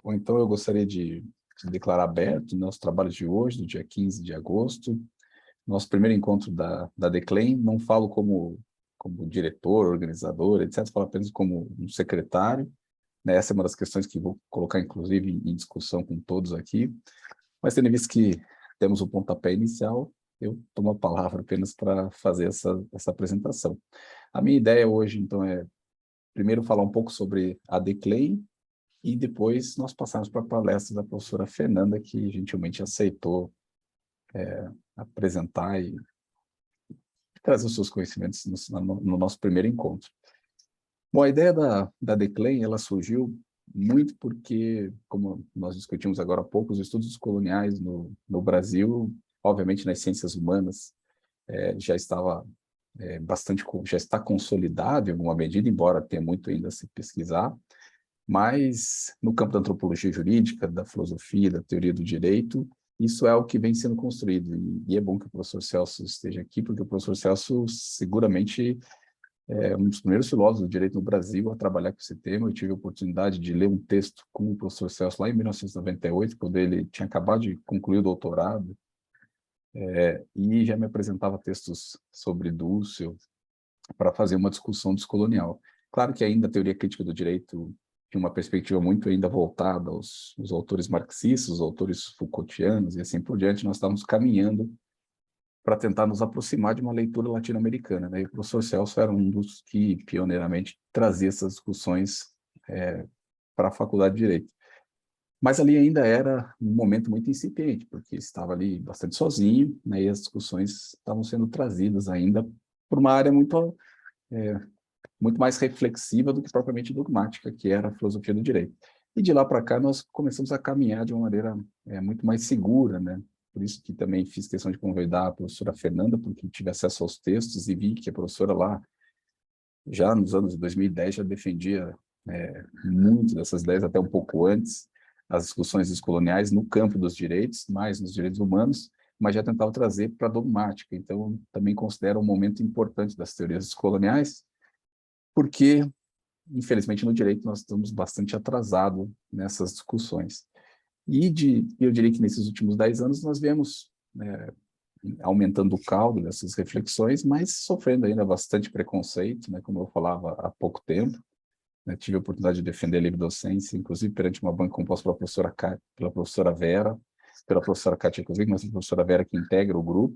Bom, então eu gostaria de declarar aberto nosso trabalho de hoje, do dia 15 de agosto, nosso primeiro encontro da Declaim. Não falo como diretor, organizador, etc., falo apenas como um secretário, né? Essa é uma das questões que vou colocar, inclusive, em discussão com todos aqui, mas tendo visto que temos o pontapé inicial, eu tomo a palavra apenas para fazer essa apresentação. A minha ideia hoje, então, é primeiro falar um pouco sobre a Declaim, e depois nós passamos para a palestra da professora Fernanda, que gentilmente aceitou apresentar e trazer os seus conhecimentos no nosso primeiro encontro. Bom, a ideia da Declaim, ela surgiu muito porque, como nós discutimos agora há pouco, os estudos coloniais no Brasil, obviamente nas ciências humanas, já estava já está consolidado em alguma medida, embora tenha muito ainda a se pesquisar, mas no campo da antropologia jurídica, da filosofia, da teoria do direito, isso é o que vem sendo construído. E é bom que o professor Celso esteja aqui, porque o professor Celso seguramente é um dos primeiros filósofos do direito no Brasil a trabalhar com esse tema. Eu tive a oportunidade de ler um texto com o professor Celso lá em 1998, quando ele tinha acabado de concluir o doutorado, e já me apresentava textos sobre Dussel para fazer uma discussão descolonial. Claro que ainda a teoria crítica do direito tinha uma perspectiva muito ainda voltada aos autores marxistas, os autores Foucaultianos e assim por diante. Nós estávamos caminhando para tentar nos aproximar de uma leitura latino-americana, né? E o professor Celso era um dos que pioneiramente trazia essas discussões para a Faculdade de Direito. Mas ali ainda era um momento muito incipiente, porque estava ali bastante sozinho, né? E as discussões estavam sendo trazidas ainda por uma área muito mais reflexiva do que propriamente dogmática, que era a filosofia do direito. E de lá para cá nós começamos a caminhar de uma maneira muito mais segura, né? Por isso que também fiz questão de convidar a professora Fernanda, porque tive acesso aos textos e vi que a professora lá, já nos anos de 2010, já defendia muito dessas ideias, até um pouco antes, as discussões descoloniais no campo dos direitos, mais nos direitos humanos, mas já tentava trazer para a dogmática. Então, também considero um momento importante das teorias descoloniais, porque infelizmente, no direito, nós estamos bastante atrasados nessas discussões. Eu diria que nesses últimos 10 anos nós viemos aumentando o caldo dessas reflexões, mas sofrendo ainda bastante preconceito, né, como eu falava há pouco tempo. Né, tive a oportunidade de defender a livre docência, inclusive perante uma banca composta pela professora Vera, pela professora Kátia Kozik, mas a professora Vera que integra o grupo,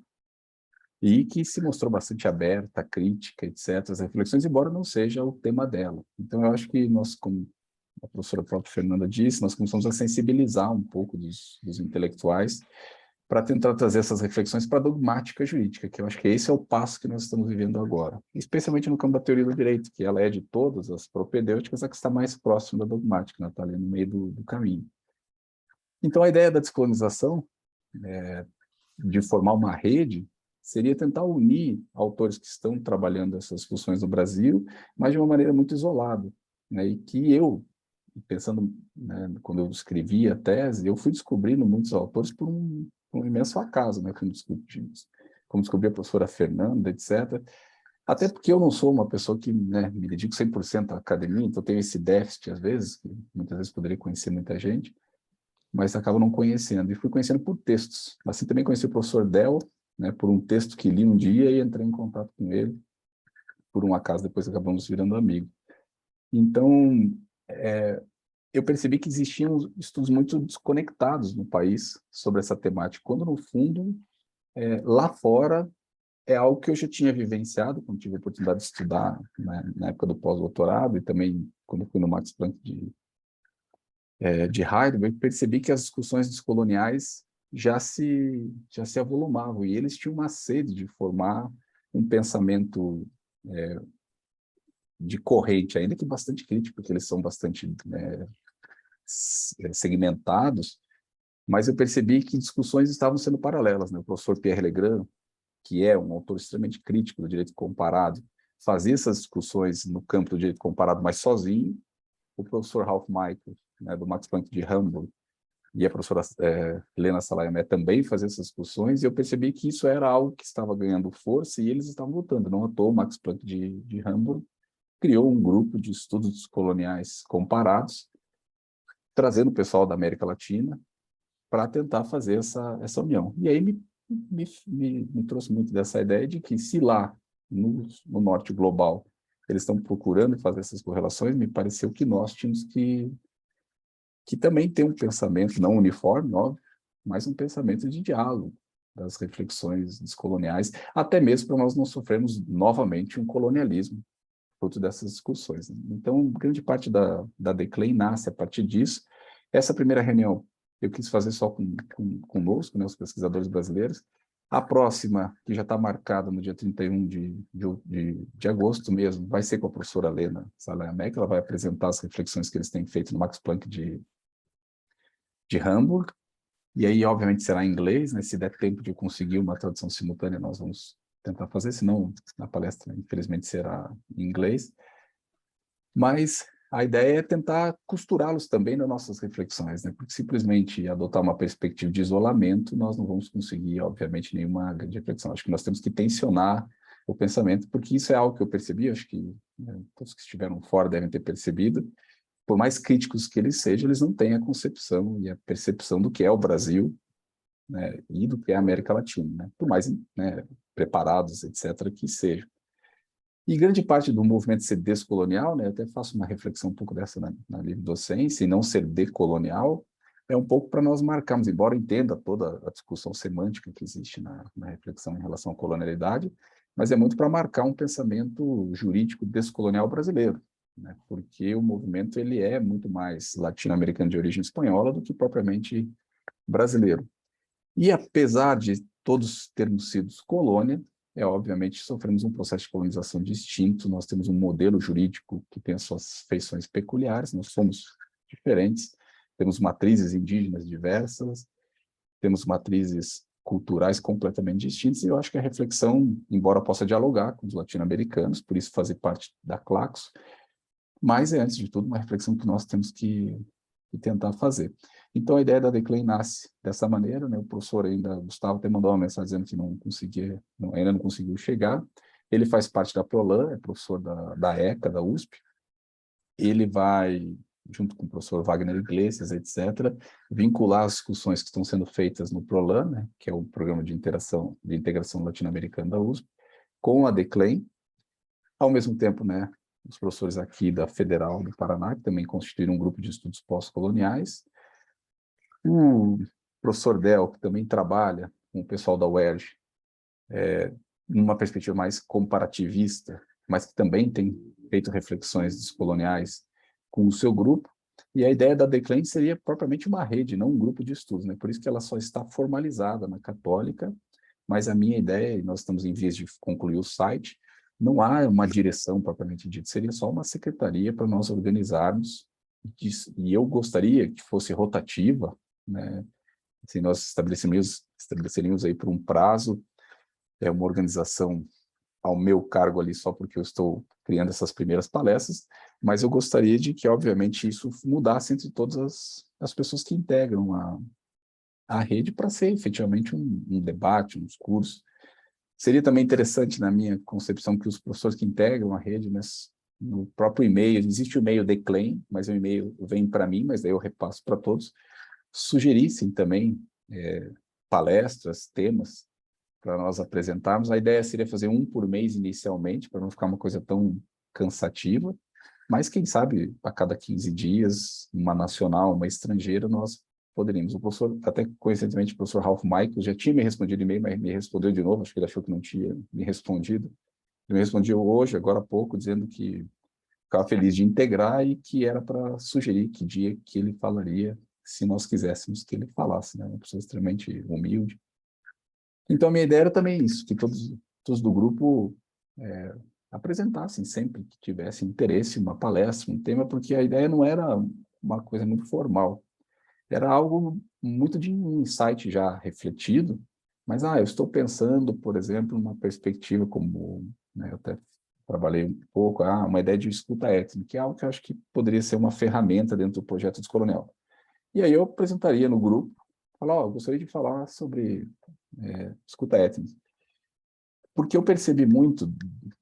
e que se mostrou bastante aberta, crítica, etc., as reflexões, embora não seja o tema dela. Então, eu acho que nós, como a professora própria Fernanda disse, nós começamos a sensibilizar um pouco dos intelectuais para tentar trazer essas reflexões para a dogmática jurídica, que eu acho que esse é o passo que nós estamos vivendo agora, especialmente no campo da teoria do direito, que ela é de todas as propedêuticas, a que está mais próxima da dogmática, né? Está ali no meio do caminho. Então, a ideia da descolonização, de formar uma rede, seria tentar unir autores que estão trabalhando essas funções no Brasil, mas de uma maneira muito isolada, né? E que eu, pensando, né, quando eu escrevi a tese, eu fui descobrindo muitos autores por um imenso acaso, né, como descobri a professora Fernanda, etc. Até porque eu não sou uma pessoa que, né, me dedico 100% à academia, então tenho esse déficit às vezes, que muitas vezes poderia conhecer muita gente, mas acabo não conhecendo. E fui conhecendo por textos. Assim também conheci o professor Del, né, por um texto que li um dia e entrei em contato com ele. Por um acaso, depois acabamos virando amigos. Então, eu percebi que existiam estudos muito desconectados no país sobre essa temática, quando, no fundo, lá fora, é algo que eu já tinha vivenciado, quando tive a oportunidade de estudar, né, na época do pós-doutorado, e também quando fui no Max Planck de Heidelberg, percebi que as discussões descoloniais já se avolumavam, e eles tinham uma sede de formar um pensamento de corrente, ainda que bastante crítico, porque eles são bastante segmentados, mas eu percebi que discussões estavam sendo paralelas, né? O professor Pierre Legrand, que é um autor extremamente crítico do direito comparado, fazia essas discussões no campo do direito comparado, mas sozinho. O professor Ralph Michael, né, do Max Planck de Hamburg, e a professora Helena Salayamé também faziam essas discussões, e eu percebi que isso era algo que estava ganhando força e eles estavam lutando. Não à toa, o Max Planck de Hamburg criou um grupo de estudos coloniais comparados, trazendo o pessoal da América Latina para tentar fazer essa união. E aí me trouxe muito dessa ideia de que se lá, no norte global, eles estão procurando fazer essas correlações, me pareceu que nós tínhamos que também ter um pensamento, não uniforme, óbvio, mas um pensamento de diálogo das reflexões descoloniais, até mesmo para nós não sofrermos novamente um colonialismo, fruto dessas discussões. Então, grande parte da Declaim nasce a partir disso. Essa primeira reunião eu quis fazer só conosco, né, os pesquisadores brasileiros. A próxima, que já está marcada no dia 31 de agosto mesmo, vai ser com a professora Lena Salayamek. Ela vai apresentar as reflexões que eles têm feito no Max Planck de Hamburg. E aí, obviamente, será em inglês, né? Se der tempo de conseguir uma tradução simultânea, nós vamos tentar fazer, senão a palestra, infelizmente, será em inglês. Mas a ideia é tentar costurá-los também nas nossas reflexões, né? Porque simplesmente adotar uma perspectiva de isolamento, nós não vamos conseguir, obviamente, nenhuma grande reflexão. Acho que nós temos que tensionar o pensamento, porque isso é algo que eu percebi, acho que, né, todos que estiveram fora devem ter percebido. Por mais críticos que eles sejam, eles não têm a concepção e a percepção do que é o Brasil, né, e do que é a América Latina, né? Por mais, né, preparados, etc., que sejam. E grande parte do movimento ser descolonial, né, eu até faço uma reflexão um pouco dessa na livre docência, e não ser decolonial, é um pouco para nós marcarmos, embora eu entenda toda a discussão semântica que existe na reflexão em relação à colonialidade, mas é muito para marcar um pensamento jurídico descolonial brasileiro, né, porque o movimento ele é muito mais latino-americano de origem espanhola do que propriamente brasileiro. E apesar de todos termos sido colônia, obviamente sofremos um processo de colonização distinto, nós temos um modelo jurídico que tem as suas feições peculiares, nós somos diferentes, temos matrizes indígenas diversas, temos matrizes culturais completamente distintas, e eu acho que a reflexão, embora possa dialogar com os latino-americanos, por isso fazer parte da Claxo, mas é, antes de tudo, uma reflexão que nós temos que tentar fazer. Então, a ideia da Declaim nasce dessa maneira, né? O professor ainda, Gustavo, até mandou uma mensagem dizendo que não conseguia, ainda não conseguiu chegar. Ele faz parte da Prolan, é professor da ECA, da USP. Ele vai, junto com o professor Wagner Iglesias, etc., vincular as discussões que estão sendo feitas no Prolan, né? Que é o Programa de Integração Latino-Americana da USP, com a Declaim. Ao mesmo tempo, né, os professores aqui da Federal do Paraná, que também constituíram um grupo de estudos pós-coloniais. O professor Del, que também trabalha com o pessoal da UERJ, numa perspectiva mais comparativista, mas que também tem feito reflexões descoloniais com o seu grupo. E a ideia da Declaim seria propriamente uma rede, não um grupo de estudos, né? Por isso que ela só está formalizada na Católica, mas a minha ideia, e nós estamos em vias de concluir o site, não há uma direção propriamente dita, seria só uma secretaria para nós organizarmos, e eu gostaria que fosse rotativa, né? Assim, nós estabeleceríamos aí por um prazo, uma organização ao meu cargo ali só porque eu estou criando essas primeiras palestras, mas eu gostaria de que, obviamente, isso mudasse entre todas as pessoas que integram a rede para ser efetivamente um debate, um discurso. Seria também interessante, na minha concepção, que os professores que integram a rede, né, no próprio e-mail, existe o e-mail Declaim, mas o e-mail vem para mim, mas daí eu repasso para todos, sugerissem também palestras, temas, para nós apresentarmos. A ideia seria fazer um por mês inicialmente, para não ficar uma coisa tão cansativa, mas quem sabe a cada 15 dias, uma nacional, uma estrangeira, nós poderíamos. O professor, até coincidentemente, o professor Ralph Michael já tinha me respondido e-mail, mas me respondeu de novo, acho que ele achou que não tinha me respondido. Ele me respondeu hoje, agora há pouco, dizendo que ficava feliz de integrar e que era para sugerir que dia que ele falaria, se nós quiséssemos que ele falasse, né? Uma pessoa extremamente humilde. Então, a minha ideia era também isso, que todos do grupo apresentassem sempre que tivessem interesse, uma palestra, um tema, porque a ideia não era uma coisa muito formal, era algo muito de um insight já refletido, mas, eu estou pensando, por exemplo, numa perspectiva como, né, eu até trabalhei um pouco, uma ideia de escuta étnica, que é algo que eu acho que poderia ser uma ferramenta dentro do projeto descolonial. E aí eu apresentaria no grupo, falar, eu gostaria de falar sobre escuta étnica. Porque eu percebi muito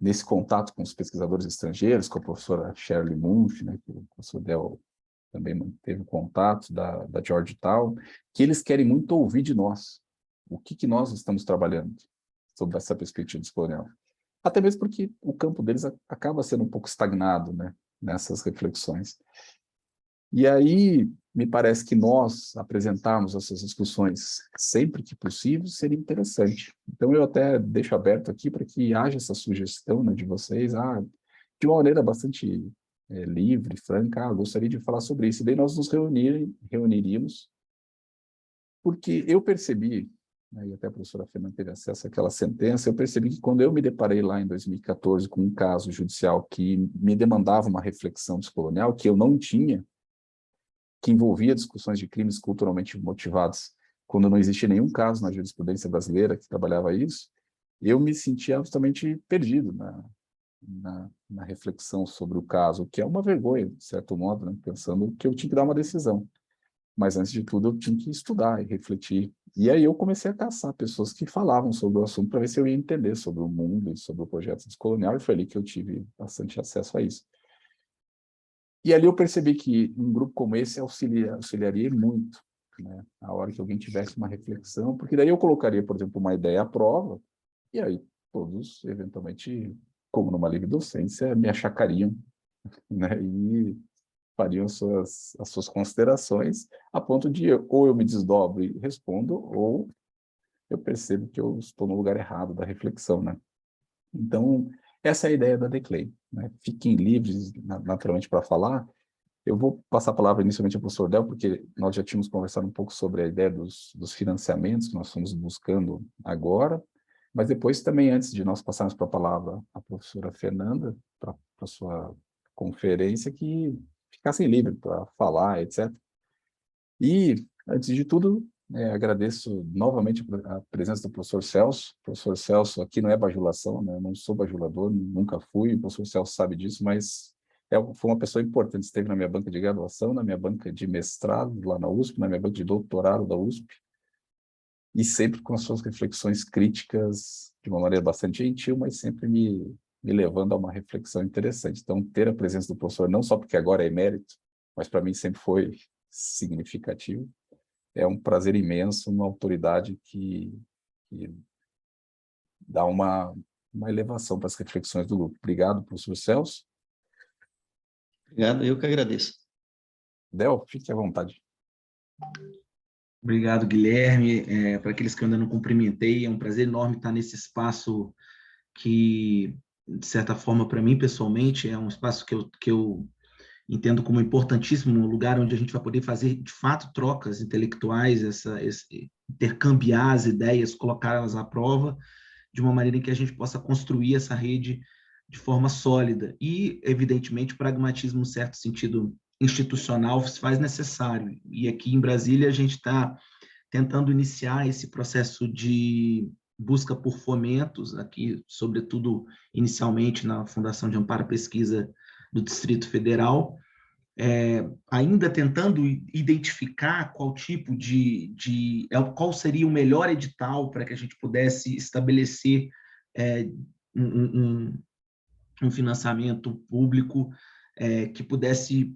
nesse contato com os pesquisadores estrangeiros, com a professora Shirley Munch, né, que o professor Del também manteve contato, da Georgetown, que eles querem muito ouvir de nós. O que nós estamos trabalhando sobre essa perspectiva descolonial. Até mesmo porque o campo deles acaba sendo um pouco estagnado, né, nessas reflexões. E aí, me parece que nós apresentarmos essas discussões sempre que possível seria interessante. Então, eu até deixo aberto aqui para que haja essa sugestão, né, de vocês, de uma maneira bastante livre, franca, gostaria de falar sobre isso. E daí nós nos reuniríamos, porque eu percebi, né, e até a professora Fernanda teve acesso àquela sentença, eu percebi que quando eu me deparei lá em 2014 com um caso judicial que me demandava uma reflexão descolonial, que eu não tinha, que envolvia discussões de crimes culturalmente motivados, quando não existia nenhum caso na jurisprudência brasileira que trabalhava isso, eu me sentia absolutamente perdido na reflexão sobre o caso, que é uma vergonha, de certo modo, né? Pensando que eu tinha que dar uma decisão. Mas, antes de tudo, eu tinha que estudar e refletir. E aí eu comecei a caçar pessoas que falavam sobre o assunto para ver se eu ia entender sobre o mundo e sobre o projeto descolonial, e foi ali que eu tive bastante acesso a isso. E ali eu percebi que um grupo como esse auxiliaria muito, né, a hora que alguém tivesse uma reflexão, porque daí eu colocaria, por exemplo, uma ideia à prova, e aí todos, eventualmente, como numa livre docência, me achacariam, né, e fariam as suas considerações, a ponto de ou eu me desdobro e respondo, ou eu percebo que eu estou no lugar errado da reflexão, né? Então, essa é a ideia da Declay, né? Fiquem livres, naturalmente, para falar. Eu vou passar a palavra inicialmente ao professor Del, porque nós já tínhamos conversado um pouco sobre a ideia dos financiamentos que nós estamos buscando agora, mas depois também, antes de nós passarmos para a palavra à professora Fernanda, para a sua conferência, que ficassem livres para falar, etc. E, antes de tudo, agradeço novamente a presença do professor Celso. O professor Celso, aqui não é bajulação, né? Eu não sou bajulador, nunca fui, o professor Celso sabe disso, mas foi uma pessoa importante, esteve na minha banca de graduação, na minha banca de mestrado lá na USP, na minha banca de doutorado da USP, e sempre com as suas reflexões críticas, de uma maneira bastante gentil, mas sempre me levando a uma reflexão interessante. Então, ter a presença do professor, não só porque agora é emérito, mas para mim sempre foi significativo. É um prazer imenso, uma autoridade que dá uma elevação para as reflexões do grupo. Obrigado, professor Celso. Obrigado, eu que agradeço. Del, fique à vontade. Obrigado, Guilherme. Para aqueles que eu ainda não cumprimentei, é um prazer enorme estar nesse espaço que, de certa forma, para mim, pessoalmente, é um espaço que eu entendo como importantíssimo, um lugar onde a gente vai poder fazer, de fato, trocas intelectuais, intercambiar as ideias, colocá-las à prova, de uma maneira em que a gente possa construir essa rede de forma sólida. E, evidentemente, o pragmatismo, em certo sentido institucional, se faz necessário. E aqui em Brasília a gente está tentando iniciar esse processo de busca por fomentos, aqui, sobretudo, inicialmente, na Fundação de Amparo à Pesquisa do Distrito Federal, ainda tentando identificar qual tipo qual seria o melhor edital para que a gente pudesse estabelecer um financiamento público que pudesse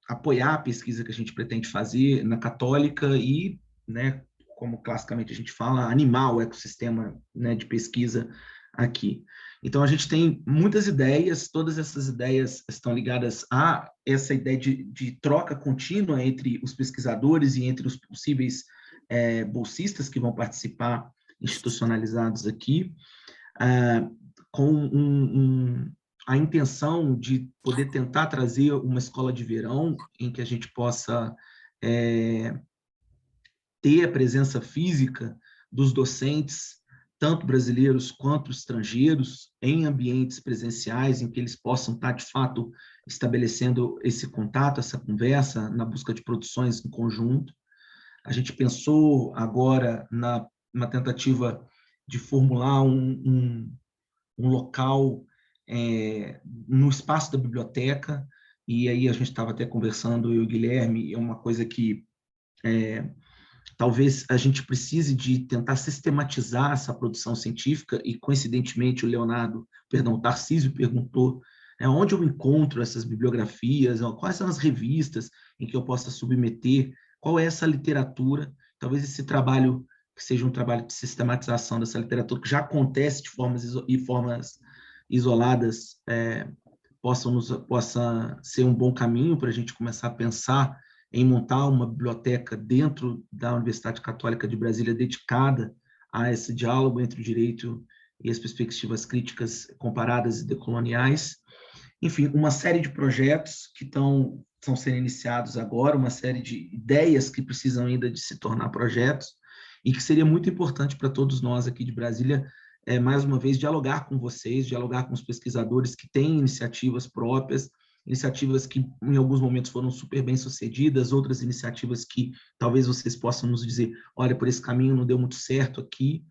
apoiar a pesquisa que a gente pretende fazer na Católica e, né, como classicamente a gente fala, animar o ecossistema, né, de pesquisa aqui. Então, a gente tem muitas ideias, todas essas ideias estão ligadas a essa ideia de troca contínua entre os pesquisadores e entre os possíveis bolsistas que vão participar institucionalizados aqui, com a intenção de poder tentar trazer uma escola de verão em que a gente possa ter a presença física dos docentes, tanto brasileiros quanto estrangeiros, em ambientes presenciais, em que eles possam estar, de fato, estabelecendo esse contato, essa conversa, na busca de produções em conjunto. A gente pensou agora numa tentativa de formular um local no espaço da biblioteca, e aí a gente estava até conversando, eu e o Guilherme, é uma coisa que talvez a gente precise de tentar sistematizar essa produção científica, e coincidentemente o Tarcísio perguntou Onde eu encontro essas bibliografias, quais são as revistas em que eu possa submeter, qual é essa literatura, talvez esse trabalho que seja um trabalho de sistematização dessa literatura, que já acontece de formas isoladas, possa ser um bom caminho para a gente começar a pensar em montar uma biblioteca dentro da Universidade Católica de Brasília dedicada a esse diálogo entre o direito e as perspectivas críticas comparadas e decoloniais. Enfim, uma série de projetos que estão sendo iniciados agora, uma série de ideias que precisam ainda de se tornar projetos, e que seria muito importante para todos nós aqui de Brasília, mais uma vez, dialogar com vocês, dialogar com os pesquisadores que têm iniciativas próprias, iniciativas que em alguns momentos foram super bem sucedidas, outras iniciativas que talvez vocês possam nos dizer, olha, por esse caminho não deu muito certo aqui,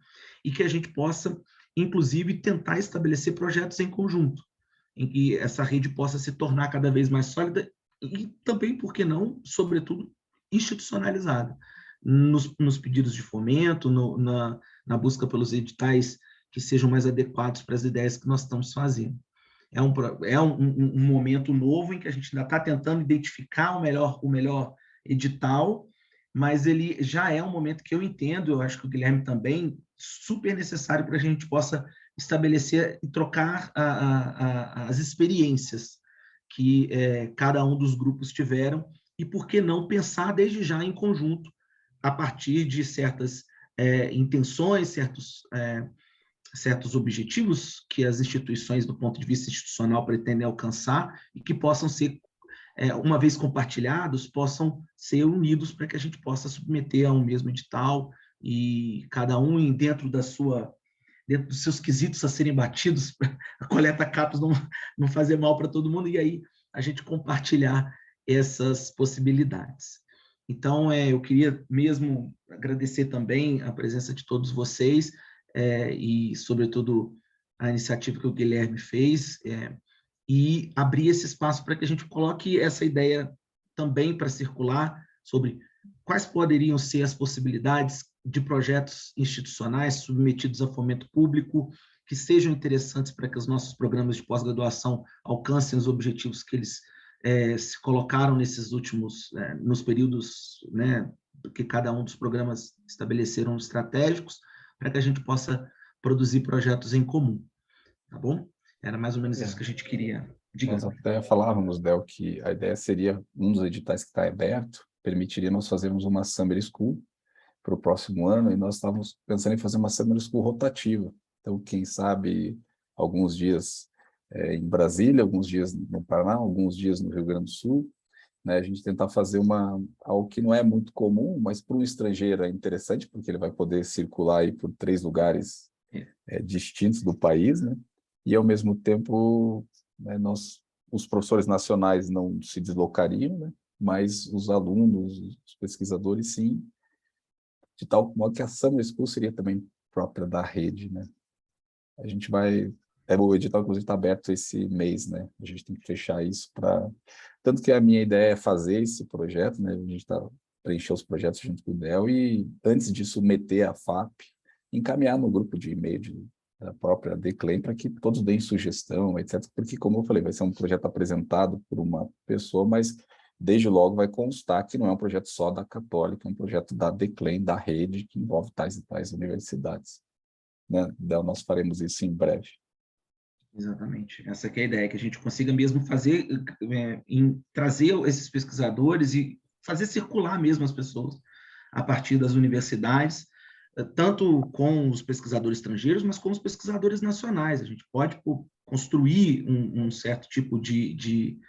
e que a gente possa, inclusive, tentar estabelecer projetos em conjunto, em que essa rede possa se tornar cada vez mais sólida e também, por que não, sobretudo, institucionalizada. Nos pedidos de fomento, na busca pelos editais que sejam mais adequados para as ideias que nós estamos fazendo. É um momento novo em que a gente ainda está tentando identificar o melhor edital, mas ele já é um momento que eu entendo, eu acho que o Guilherme também, super necessário para a gente possa estabelecer e trocar as experiências que cada um dos grupos tiveram, e por que não pensar desde já em conjunto, a partir de certas intenções, certos objetivos que as instituições, do ponto de vista institucional, pretendem alcançar e que possam ser, uma vez compartilhados, possam ser unidos para que a gente possa submeter a um mesmo edital e cada um dentro dos seus quesitos a serem batidos, a coleta CAPES não fazer mal para todo mundo, e aí a gente compartilhar essas possibilidades. Então, eu queria mesmo agradecer também a presença de todos vocês, e, sobretudo, a iniciativa que o Guilherme fez, e abrir esse espaço para que a gente coloque essa ideia também para circular sobre quais poderiam ser as possibilidades de projetos institucionais submetidos a fomento público, que sejam interessantes para que os nossos programas de pós-graduação alcancem os objetivos que eles se colocaram nos períodos, né, que cada um dos programas estabeleceram estratégicos, para que a gente possa produzir projetos em comum, tá bom? Era mais ou menos isso que a gente queria. Nós até falávamos, Del, que a ideia seria, um dos editais que está aberto, permitiria nós fazermos uma Summer School para o próximo ano, e nós estávamos pensando em fazer uma Summer School rotativa. Então, quem sabe, alguns dias em Brasília, alguns dias no Paraná, alguns dias no Rio Grande do Sul, né? A gente tentar fazer algo que não é muito comum, mas para um estrangeiro é interessante, porque ele vai poder circular aí por 3 lugares distintos do país, né? E, ao mesmo tempo, né, os professores nacionais não se deslocariam, né? Mas os alunos, os pesquisadores, sim, de tal modo que a Summer School seria também própria da rede, né? A gente vai... o edital, inclusive, está aberto esse mês, né? A gente tem que fechar isso para... Tanto que a minha ideia é fazer esse projeto, né? A gente está preencher os projetos junto com o Del e, antes de submeter a FAP, encaminhar no grupo de e-mail da própria Declaim para que todos deem sugestão, etc. Porque, como eu falei, vai ser um projeto apresentado por uma pessoa, mas desde logo vai constar que não é um projeto só da Católica, é um projeto da Declaim, da rede, que envolve tais e tais universidades. Né? Del, nós faremos isso em breve. Exatamente. Essa que é a ideia, que a gente consiga mesmo fazer, trazer esses pesquisadores e fazer circular mesmo as pessoas a partir das universidades, tanto com os pesquisadores estrangeiros, mas com os pesquisadores nacionais. A gente pode construir um certo tipo de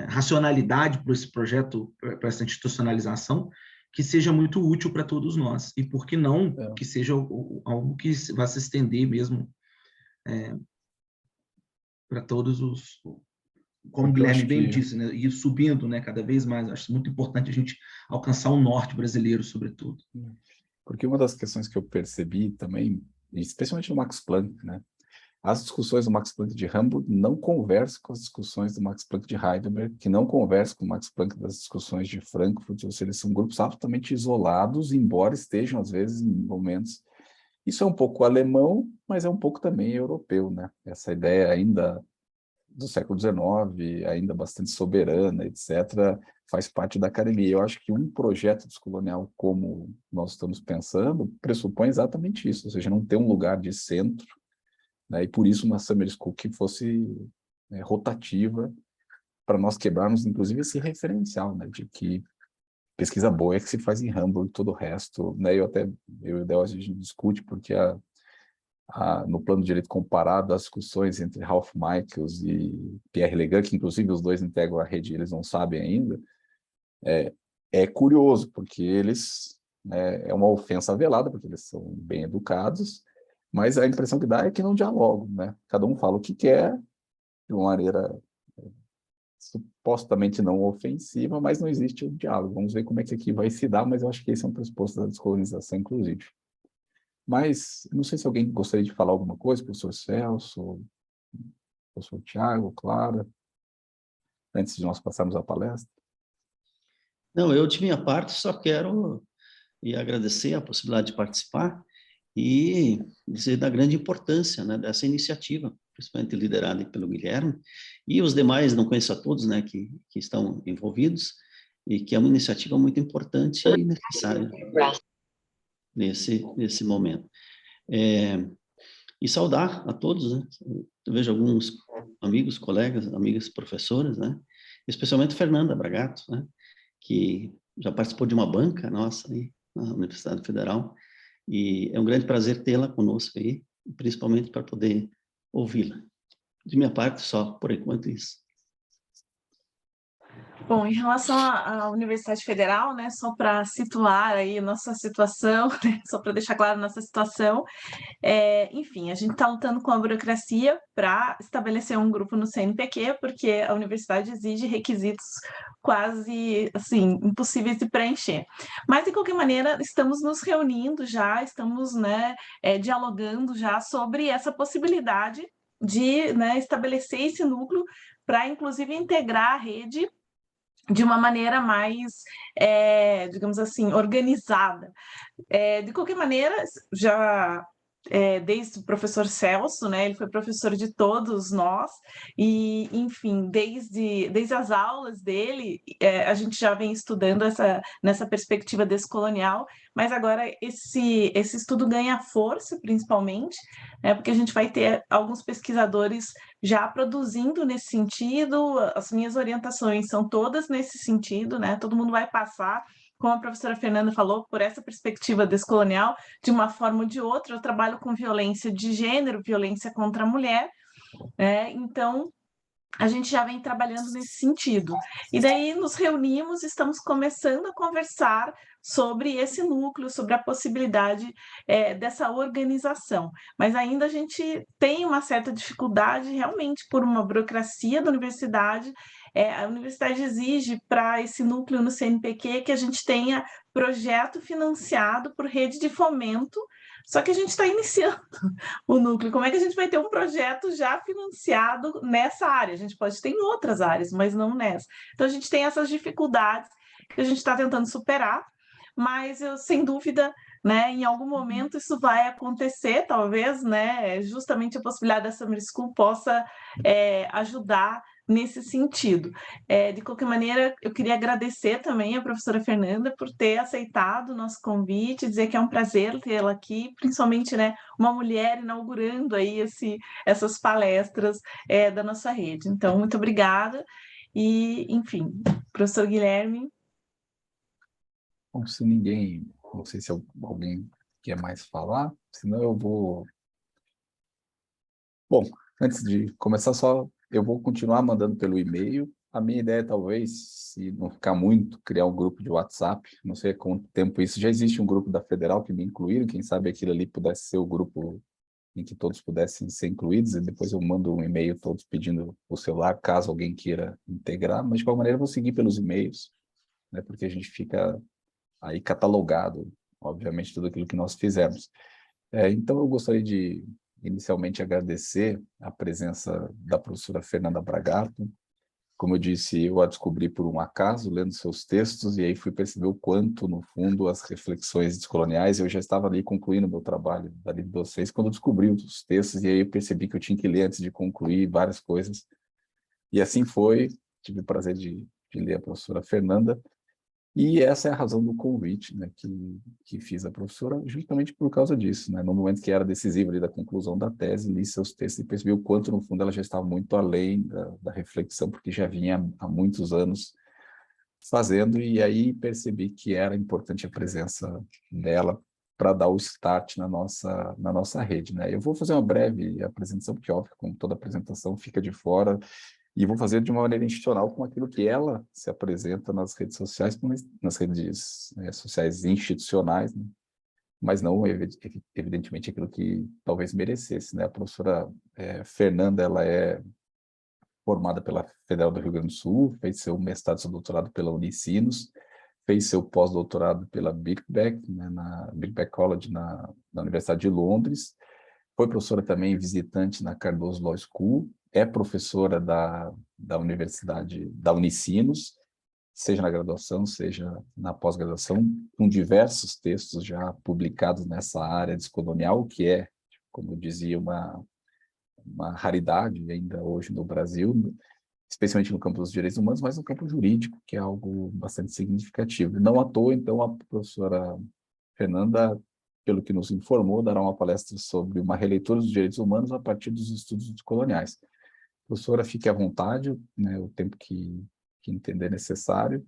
racionalidade para esse projeto, para essa institucionalização, que seja muito útil para todos nós. E por que não que seja algo que vá se estender mesmo para todos como o Guilherme bem disse, né, ir subindo, né, cada vez mais. Acho muito importante a gente alcançar o norte brasileiro, sobretudo. Porque uma das questões que eu percebi também, especialmente no Max Planck, né, as discussões do Max Planck de Hamburg não conversam com as discussões do Max Planck de Heidelberg, que não conversam com o Max Planck das discussões de Frankfurt, ou seja, eles são grupos absolutamente isolados, embora estejam, às vezes, em momentos... Isso é um pouco alemão, mas é um pouco também europeu, né? Essa ideia ainda do século XIX, ainda bastante soberana, etc., faz parte da academia. Eu acho que um projeto descolonial como nós estamos pensando pressupõe exatamente isso, ou seja, não ter um lugar de centro, né, e por isso uma Summer School que fosse rotativa, para nós quebrarmos, inclusive, esse referencial, né, de que pesquisa boa é que se faz em Hamburg, todo o resto, né, eu e o Del, a gente discute porque no plano de direito comparado, as discussões entre Ralph Michaels e Pierre Legan, que inclusive os dois integram a rede, eles não sabem ainda, é curioso, porque eles, né, é uma ofensa velada, porque eles são bem educados, mas a impressão que dá é que não dialogam, né? Cada um fala o que quer, de uma maneira supostamente não ofensiva, mas não existe o diálogo. Vamos ver como é que aqui vai se dar, mas eu acho que esse é um pressuposto da descolonização, inclusive. Mas, não sei se alguém gostaria de falar alguma coisa, professor Celso, professor Tiago, Clara, antes de nós passarmos à palestra. Não, eu, de minha parte, só quero agradecer a possibilidade de participar e dizer da grande importância, né, dessa iniciativa, principalmente liderada pelo Guilherme, e os demais, não conheço a todos, né, que estão envolvidos, e que é uma iniciativa muito importante e necessária nesse momento. E saudar a todos, né? Eu vejo alguns amigos, colegas, amigas, professoras, né? Especialmente Fernanda Bragato, né? Que já participou de uma banca nossa aí na Universidade Federal, e é um grande prazer tê-la conosco aí, principalmente para poder ouvi-la. De minha parte, só por enquanto isso. Bom, em relação à Universidade Federal, né, só para situar aí nossa situação, né, só para deixar claro nossa situação, enfim, a gente está lutando com a burocracia para estabelecer um grupo no CNPq, porque a universidade exige requisitos quase, assim, impossíveis de preencher. Mas, de qualquer maneira, estamos nos reunindo já, estamos, né, dialogando já sobre essa possibilidade de, né, estabelecer esse núcleo para, inclusive, integrar a rede de uma maneira mais, digamos assim, organizada. De qualquer maneira, já desde o professor Celso, né, ele foi professor de todos nós, e, enfim, desde as aulas dele, a gente já vem estudando nessa perspectiva descolonial, mas agora esse estudo ganha força, principalmente, né, porque a gente vai ter alguns pesquisadores já produzindo nesse sentido, as minhas orientações são todas nesse sentido, né, todo mundo vai passar, como a professora Fernanda falou, por essa perspectiva descolonial, de uma forma ou de outra. Eu trabalho com violência de gênero, violência contra a mulher, então a gente já vem trabalhando nesse sentido. E daí nos reunimos, estamos começando a conversar sobre esse núcleo, sobre a possibilidade dessa organização. Mas ainda a gente tem uma certa dificuldade, realmente, por uma burocracia da universidade. A universidade exige para esse núcleo no CNPq que a gente tenha projeto financiado por rede de fomento, só que a gente está iniciando o núcleo. Como é que a gente vai ter um projeto já financiado nessa área? A gente pode ter em outras áreas, mas não nessa. Então, a gente tem essas dificuldades que a gente está tentando superar, mas eu, sem dúvida, né, em algum momento isso vai acontecer, talvez, né, justamente a possibilidade da Summer School possa ajudar nesse sentido. De qualquer maneira, eu queria agradecer também a professora Fernanda por ter aceitado o nosso convite, dizer que é um prazer tê-la aqui, principalmente, né, uma mulher inaugurando aí essas palestras da nossa rede. Então, muito obrigada. E, enfim, professor Guilherme. Bom, se ninguém, não sei se alguém quer mais falar, senão eu vou... Bom, antes de começar só, eu vou continuar mandando pelo e-mail. A minha ideia é, talvez, se não ficar muito, criar um grupo de WhatsApp. Não sei há quanto tempo isso. Já existe um grupo da Federal que me incluíram. Quem sabe aquilo ali pudesse ser o grupo em que todos pudessem ser incluídos. E depois eu mando um e-mail todos pedindo o celular, caso alguém queira integrar. Mas, de qualquer maneira, eu vou seguir pelos e-mails, né, porque a gente fica aí catalogado, obviamente, tudo aquilo que nós fizemos. Então, eu gostaria de inicialmente agradecer a presença da professora Fernanda Bragato. Como eu disse, eu a descobri por um acaso, lendo seus textos, e aí fui perceber o quanto, no fundo, as reflexões descoloniais, eu já estava ali concluindo o meu trabalho dali de vocês, quando eu descobri os textos, e aí eu percebi que eu tinha que ler antes de concluir várias coisas, E assim foi, tive o prazer de ler a professora Fernanda, e essa é a razão do convite, né, que fiz à professora, justamente por causa disso, né, no momento que era decisivo ali da conclusão da tese, li seus textos e percebi o quanto, no fundo, ela já estava muito além da reflexão, porque já vinha há muitos anos fazendo, e aí percebi que era importante a presença dela para dar o start na nossa rede, né. Eu vou fazer uma breve apresentação, porque, óbvio, como toda apresentação fica de fora, e vou fazer de uma maneira institucional com aquilo que ela se apresenta nas redes sociais, nas redes sociais institucionais, né? Mas não, evidentemente, aquilo que talvez merecesse, né? A professora Fernanda, ela é formada pela Federal do Rio Grande do Sul, fez seu mestrado e seu doutorado pela Unicinos, fez seu pós-doutorado pela Birkbeck, né, na Birkbeck College, na Universidade de Londres, foi professora também visitante na Cardoso Law School, é professora da Universidade, da Unicinos, seja na graduação, seja na pós-graduação, com diversos textos já publicados nessa área descolonial, que é, como eu dizia, uma raridade ainda hoje no Brasil, especialmente no campo dos direitos humanos, mas no campo jurídico, que é algo bastante significativo. Não à toa, então, a professora Fernanda, pelo que nos informou, dará uma palestra sobre uma releitura dos direitos humanos a partir dos estudos coloniais. Professora, fique à vontade, né, o tempo que entender necessário,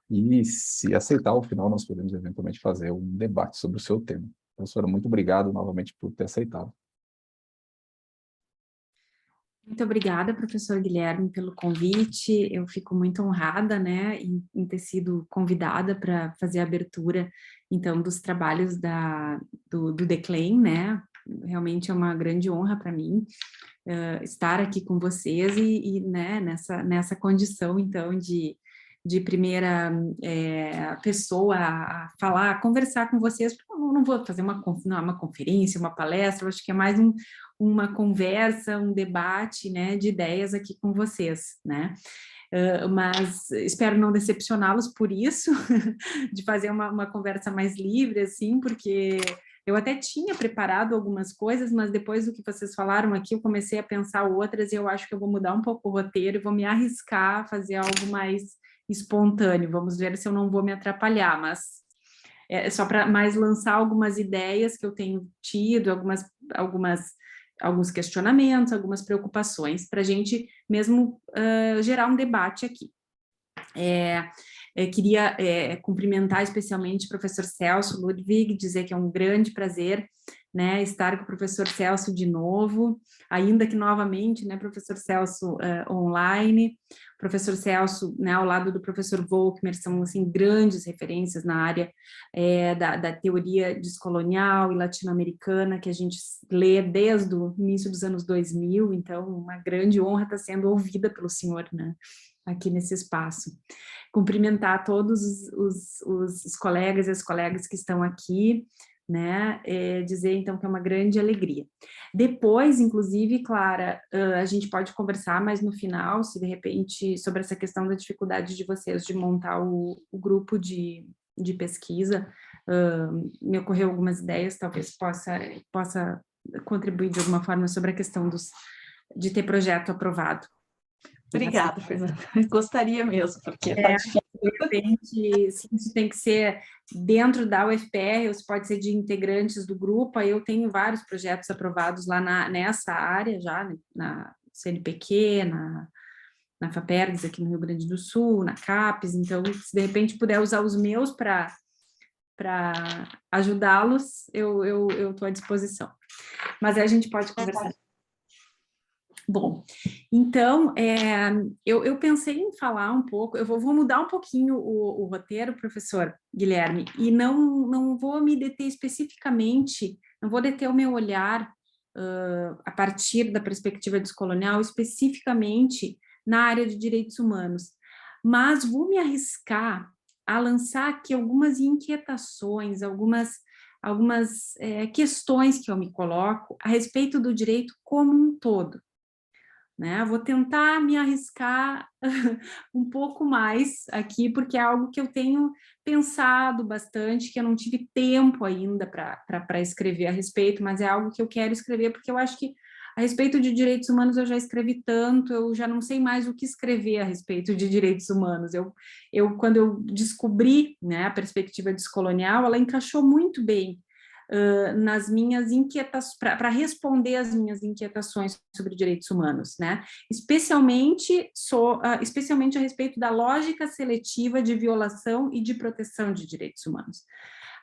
e se aceitar, ao final nós podemos eventualmente fazer um debate sobre o seu tema. Professora, muito obrigado novamente por ter aceitado. Muito obrigada, professor Guilherme, pelo convite. Eu fico muito honrada, né, em ter sido convidada para fazer a abertura, então, dos trabalhos do DECLEM, né. Realmente é uma grande honra para mim estar aqui com vocês e né, nessa condição, então, de primeira pessoa a falar, a conversar com vocês, porque eu não vou fazer uma conferência, uma palestra, eu acho que é mais uma conversa, um debate, né, de ideias aqui com vocês, né, mas espero não decepcioná-los por isso, de fazer uma conversa mais livre, assim, porque eu até tinha preparado algumas coisas, mas depois do que vocês falaram aqui, eu comecei a pensar outras e eu acho que eu vou mudar um pouco o roteiro e vou me arriscar a fazer algo mais espontâneo. Vamos ver se eu não vou me atrapalhar, mas é só para mais lançar algumas ideias que eu tenho tido, alguns questionamentos, algumas preocupações, para a gente mesmo gerar um debate aqui. Queria cumprimentar especialmente o professor Celso Ludwig, dizer que é um grande prazer, né, estar com o professor Celso de novo, ainda que novamente, né, professor Celso online, professor Celso, né, ao lado do professor Volkmer, são, assim, grandes referências na área da teoria descolonial e latino-americana, que a gente lê desde o início dos anos 2000, então, uma grande honra estar sendo ouvida pelo senhor, né, aqui nesse espaço. Cumprimentar todos os colegas e as colegas que estão aqui, né, dizer então que é uma grande alegria. Depois, inclusive, Clara, a gente pode conversar mais no final, se de repente, sobre essa questão da dificuldade de vocês de montar o grupo de pesquisa, me ocorreu algumas ideias, talvez possa contribuir de alguma forma sobre a questão de ter projeto aprovado. Obrigada, Fernanda. Gostaria mesmo, porque tá difícil. De repente, se isso tem que ser dentro da UFPR, ou se pode ser de integrantes do grupo, aí eu tenho vários projetos aprovados lá nessa área já, na CNPq, na FAPERGS aqui no Rio Grande do Sul, na CAPES, então, se de repente puder usar os meus para ajudá-los, eu estou à disposição. Mas aí a gente pode conversar. Bom, então, eu pensei em falar um pouco, eu vou mudar um pouquinho o roteiro, professor Guilherme, e não vou me deter especificamente, não vou deter o meu olhar a partir da perspectiva descolonial, especificamente na área de direitos humanos, mas vou me arriscar a lançar aqui algumas inquietações, algumas questões que eu me coloco a respeito do direito como um todo. Né? Vou tentar me arriscar um pouco mais aqui, porque é algo que eu tenho pensado bastante, que eu não tive tempo ainda para escrever a respeito, mas é algo que eu quero escrever, porque eu acho que A respeito de direitos humanos, eu já escrevi tanto, eu já não sei mais o que escrever a respeito de direitos humanos. Quando eu descobri, né, a perspectiva descolonial, ela encaixou muito bem nas minhas inquietações, para responder às minhas inquietações sobre direitos humanos, né? Especialmente a respeito da lógica seletiva de violação e de proteção de direitos humanos.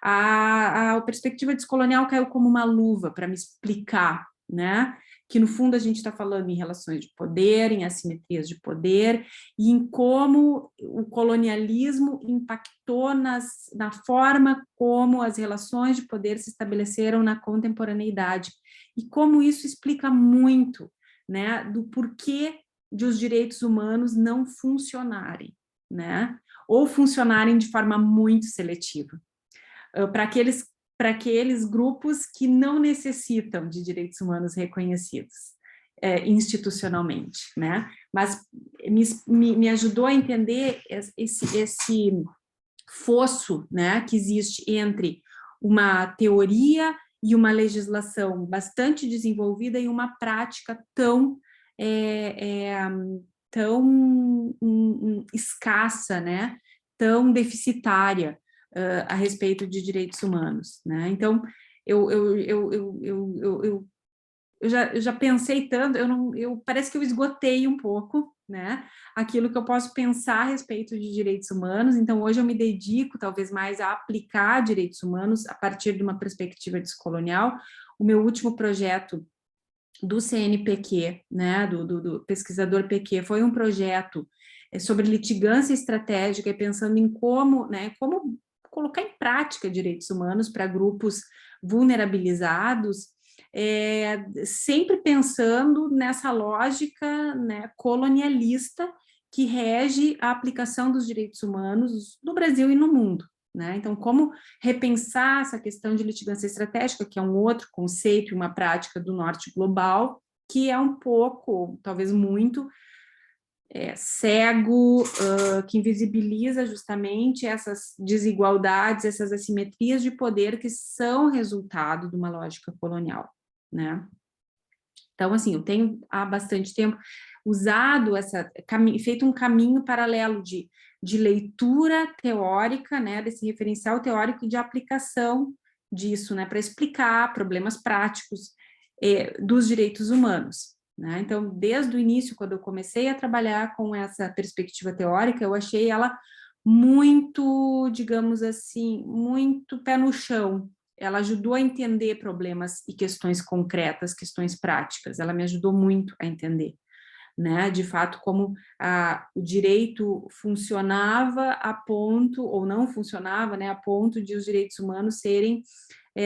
A perspectiva descolonial caiu como uma luva para me explicar, né? Que no fundo a gente está falando em relações de poder, em assimetrias de poder, e em como o colonialismo impactou na forma como as relações de poder se estabeleceram na contemporaneidade, e como isso explica muito, né, do porquê de os direitos humanos não funcionarem, né, ou funcionarem de forma muito seletiva, para aqueles grupos que não necessitam de direitos humanos reconhecidos institucionalmente, né? Mas me ajudou a entender esse fosso, né, que existe entre uma teoria e uma legislação bastante desenvolvida e uma prática tão escassa, né, tão deficitária a respeito de direitos humanos, né? Então, eu já pensei tanto, parece que eu esgotei um pouco, né, aquilo que eu posso pensar a respeito de direitos humanos. Então, hoje eu me dedico talvez mais a aplicar direitos humanos a partir de uma perspectiva descolonial. O meu último projeto do CNPq, né, do pesquisador PQ, foi um projeto sobre litigância estratégica, pensando em como colocar em prática direitos humanos para grupos vulnerabilizados, sempre pensando nessa lógica, né, colonialista que rege a aplicação dos direitos humanos no Brasil e no mundo, né? Então, como repensar essa questão de litigância estratégica, que é um outro conceito e uma prática do norte global, que é um pouco, talvez muito, cego, que invisibiliza justamente essas desigualdades, essas assimetrias de poder que são resultado de uma lógica colonial, né? Então, assim, eu tenho há bastante tempo usado feito um caminho paralelo de leitura teórica, né, desse referencial teórico e de aplicação disso, né, para explicar problemas práticos dos direitos humanos, né? Então, desde o início, quando eu comecei a trabalhar com essa perspectiva teórica, eu achei ela muito, digamos assim, muito pé no chão. Ela ajudou a entender problemas e questões concretas, questões práticas, ela me ajudou muito a entender, né, de fato, como o direito funcionava a ponto, ou não funcionava, né, a ponto de os direitos humanos serem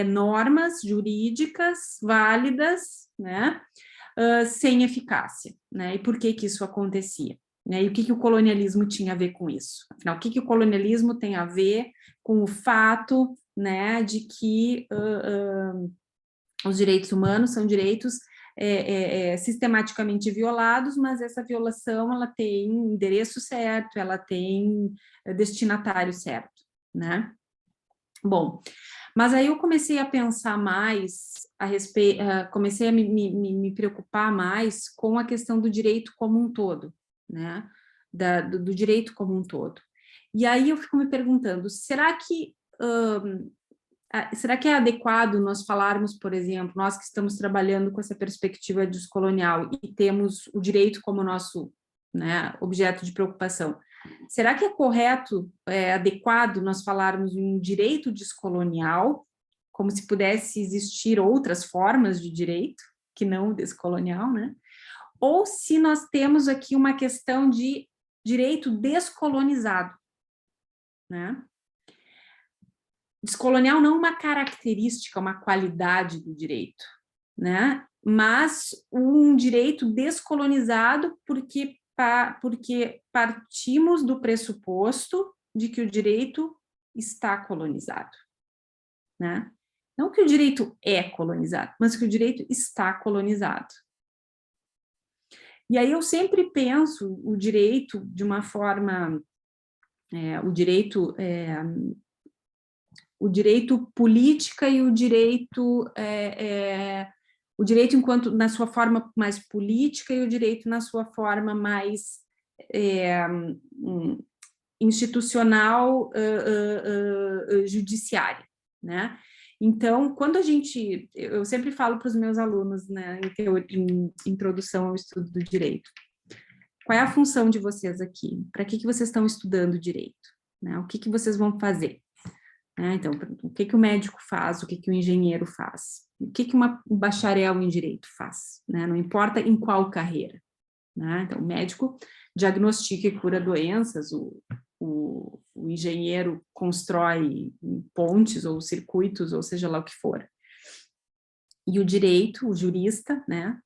normas jurídicas válidas, né, sem eficácia, né, e por que isso acontecia, né, e o que o colonialismo tinha a ver com isso, afinal, o que o colonialismo tem a ver com o fato, né, de que os direitos humanos são direitos sistematicamente violados, mas essa violação, ela tem endereço certo, ela tem destinatário certo, né? Bom, mas aí eu comecei a pensar mais a respeito, comecei a me preocupar mais com a questão do direito como um todo, né? Do direito como um todo. E aí eu fico me perguntando, será que é adequado nós falarmos, por exemplo, nós que estamos trabalhando com essa perspectiva descolonial e temos o direito como nosso, né, objeto de preocupação, será que é correto, adequado nós falarmos em um direito descolonial, como se pudesse existir outras formas de direito, que não o descolonial, né? Ou se nós temos aqui uma questão de direito descolonizado, né? Descolonial não uma característica, uma qualidade do direito, né? Mas um direito descolonizado porque partimos do pressuposto de que o direito está colonizado, né? Não que o direito é colonizado, mas que o direito está colonizado. E aí eu sempre penso o direito de uma forma, o direito política e o direito O direito enquanto na sua forma mais política e o direito na sua forma mais institucional, judiciária, né? Então, quando eu sempre falo para os meus alunos, né, em introdução ao estudo do direito, qual é a função de vocês aqui? Para que vocês estão estudando direito? Né? O que vocês vão fazer? Então, o que o médico faz? O que o engenheiro faz? O que um bacharel em direito faz? Né? Não importa em qual carreira. Né? Então, o médico diagnostica e cura doenças, o engenheiro constrói pontes ou circuitos, ou seja lá o que for. E o direito, o jurista, né,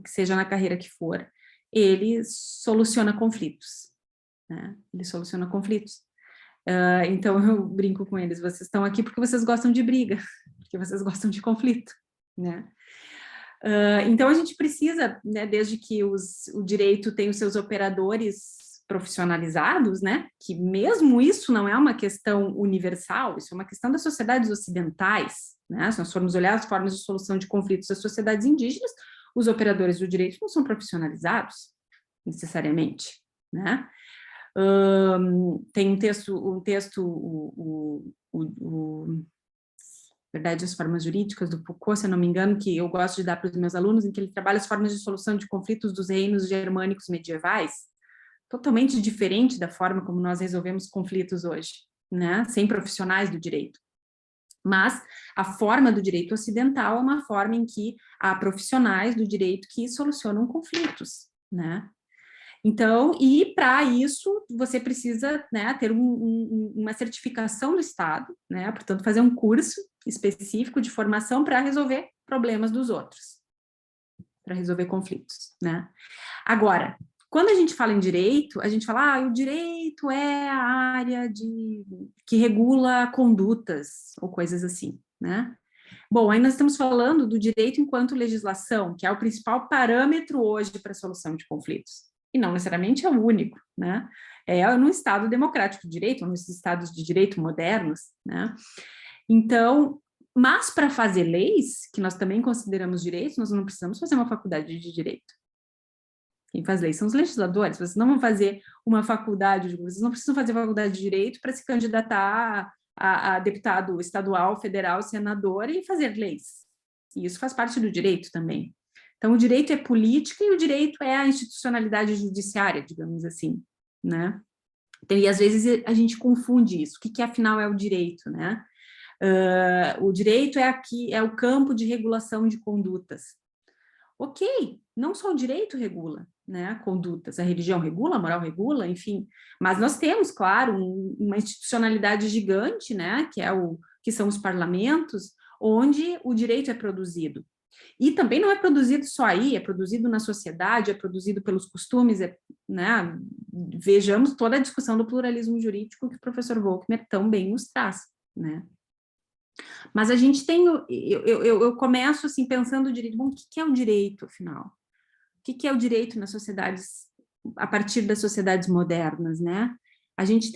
seja na carreira que for, ele soluciona conflitos. Né? Ele soluciona conflitos. Então, eu brinco com eles, vocês estão aqui porque vocês gostam de briga, porque vocês gostam de conflito. Né? Então, a gente precisa, né, desde que o direito tem os seus operadores profissionalizados, né, que mesmo isso não é uma questão universal, isso é uma questão das sociedades ocidentais, né, se nós formos olhar as formas de solução de conflitos das sociedades indígenas, os operadores do direito não são profissionalizados, necessariamente, né. Tem um texto, Verdade, as formas jurídicas, do Foucault, se eu não me engano, que eu gosto de dar para os meus alunos, em que ele trabalha as formas de solução de conflitos dos reinos germânicos medievais, totalmente diferente da forma como nós resolvemos conflitos hoje, né? Sem profissionais do direito. Mas a forma do direito ocidental é uma forma em que há profissionais do direito que solucionam conflitos, né? Então, e para isso, você precisa, né, ter uma certificação do Estado, né, portanto, fazer um curso específico de formação para resolver problemas dos outros, para resolver conflitos, né. Agora, quando a gente fala em direito, a gente fala, o direito é a área que regula condutas, ou coisas assim, né. Bom, aí nós estamos falando do direito enquanto legislação, que é o principal parâmetro hoje para a solução de conflitos. E não necessariamente é o único, né? É no Estado democrático de direito, nos Estados de direito modernos, né? Então, mas para fazer leis, que nós também consideramos direitos, nós não precisamos fazer uma faculdade de direito. Quem faz leis são os legisladores, vocês não vão fazer uma faculdade, vocês não precisam fazer faculdade de direito para se candidatar a deputado estadual, federal, senador e fazer leis. E isso faz parte do direito também. Então, o direito é política e o direito é a institucionalidade judiciária, digamos assim, né? Então, e às vezes a gente confunde isso. O que afinal é o direito, né? O direito é o campo de regulação de condutas. Ok, não só o direito regula, né, condutas, a religião regula, a moral regula, enfim, mas nós temos, claro, uma institucionalidade gigante, né, que são os parlamentos, onde o direito é produzido. E também não é produzido só aí, é produzido na sociedade, é produzido pelos costumes, né, vejamos toda a discussão do pluralismo jurídico que o professor Volkmer tão bem nos traz, né. Mas a gente tem, eu começo assim pensando o direito, bom, o que é o direito, afinal? O que é o direito nas sociedades, a partir das sociedades modernas, né? A gente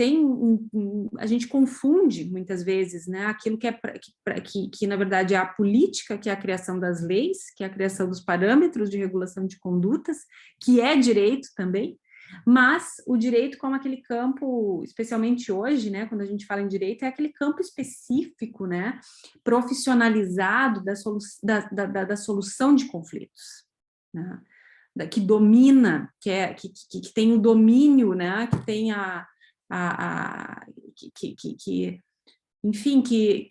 a gente confunde muitas vezes, né, aquilo que na verdade é a política, que é a criação das leis, que é a criação dos parâmetros de regulação de condutas, que é direito também, mas o direito como aquele campo, especialmente hoje, né, quando a gente fala em direito, é aquele campo específico, né, profissionalizado da solução de conflitos, né, que domina, que tem o domínio, né, que tem enfim, que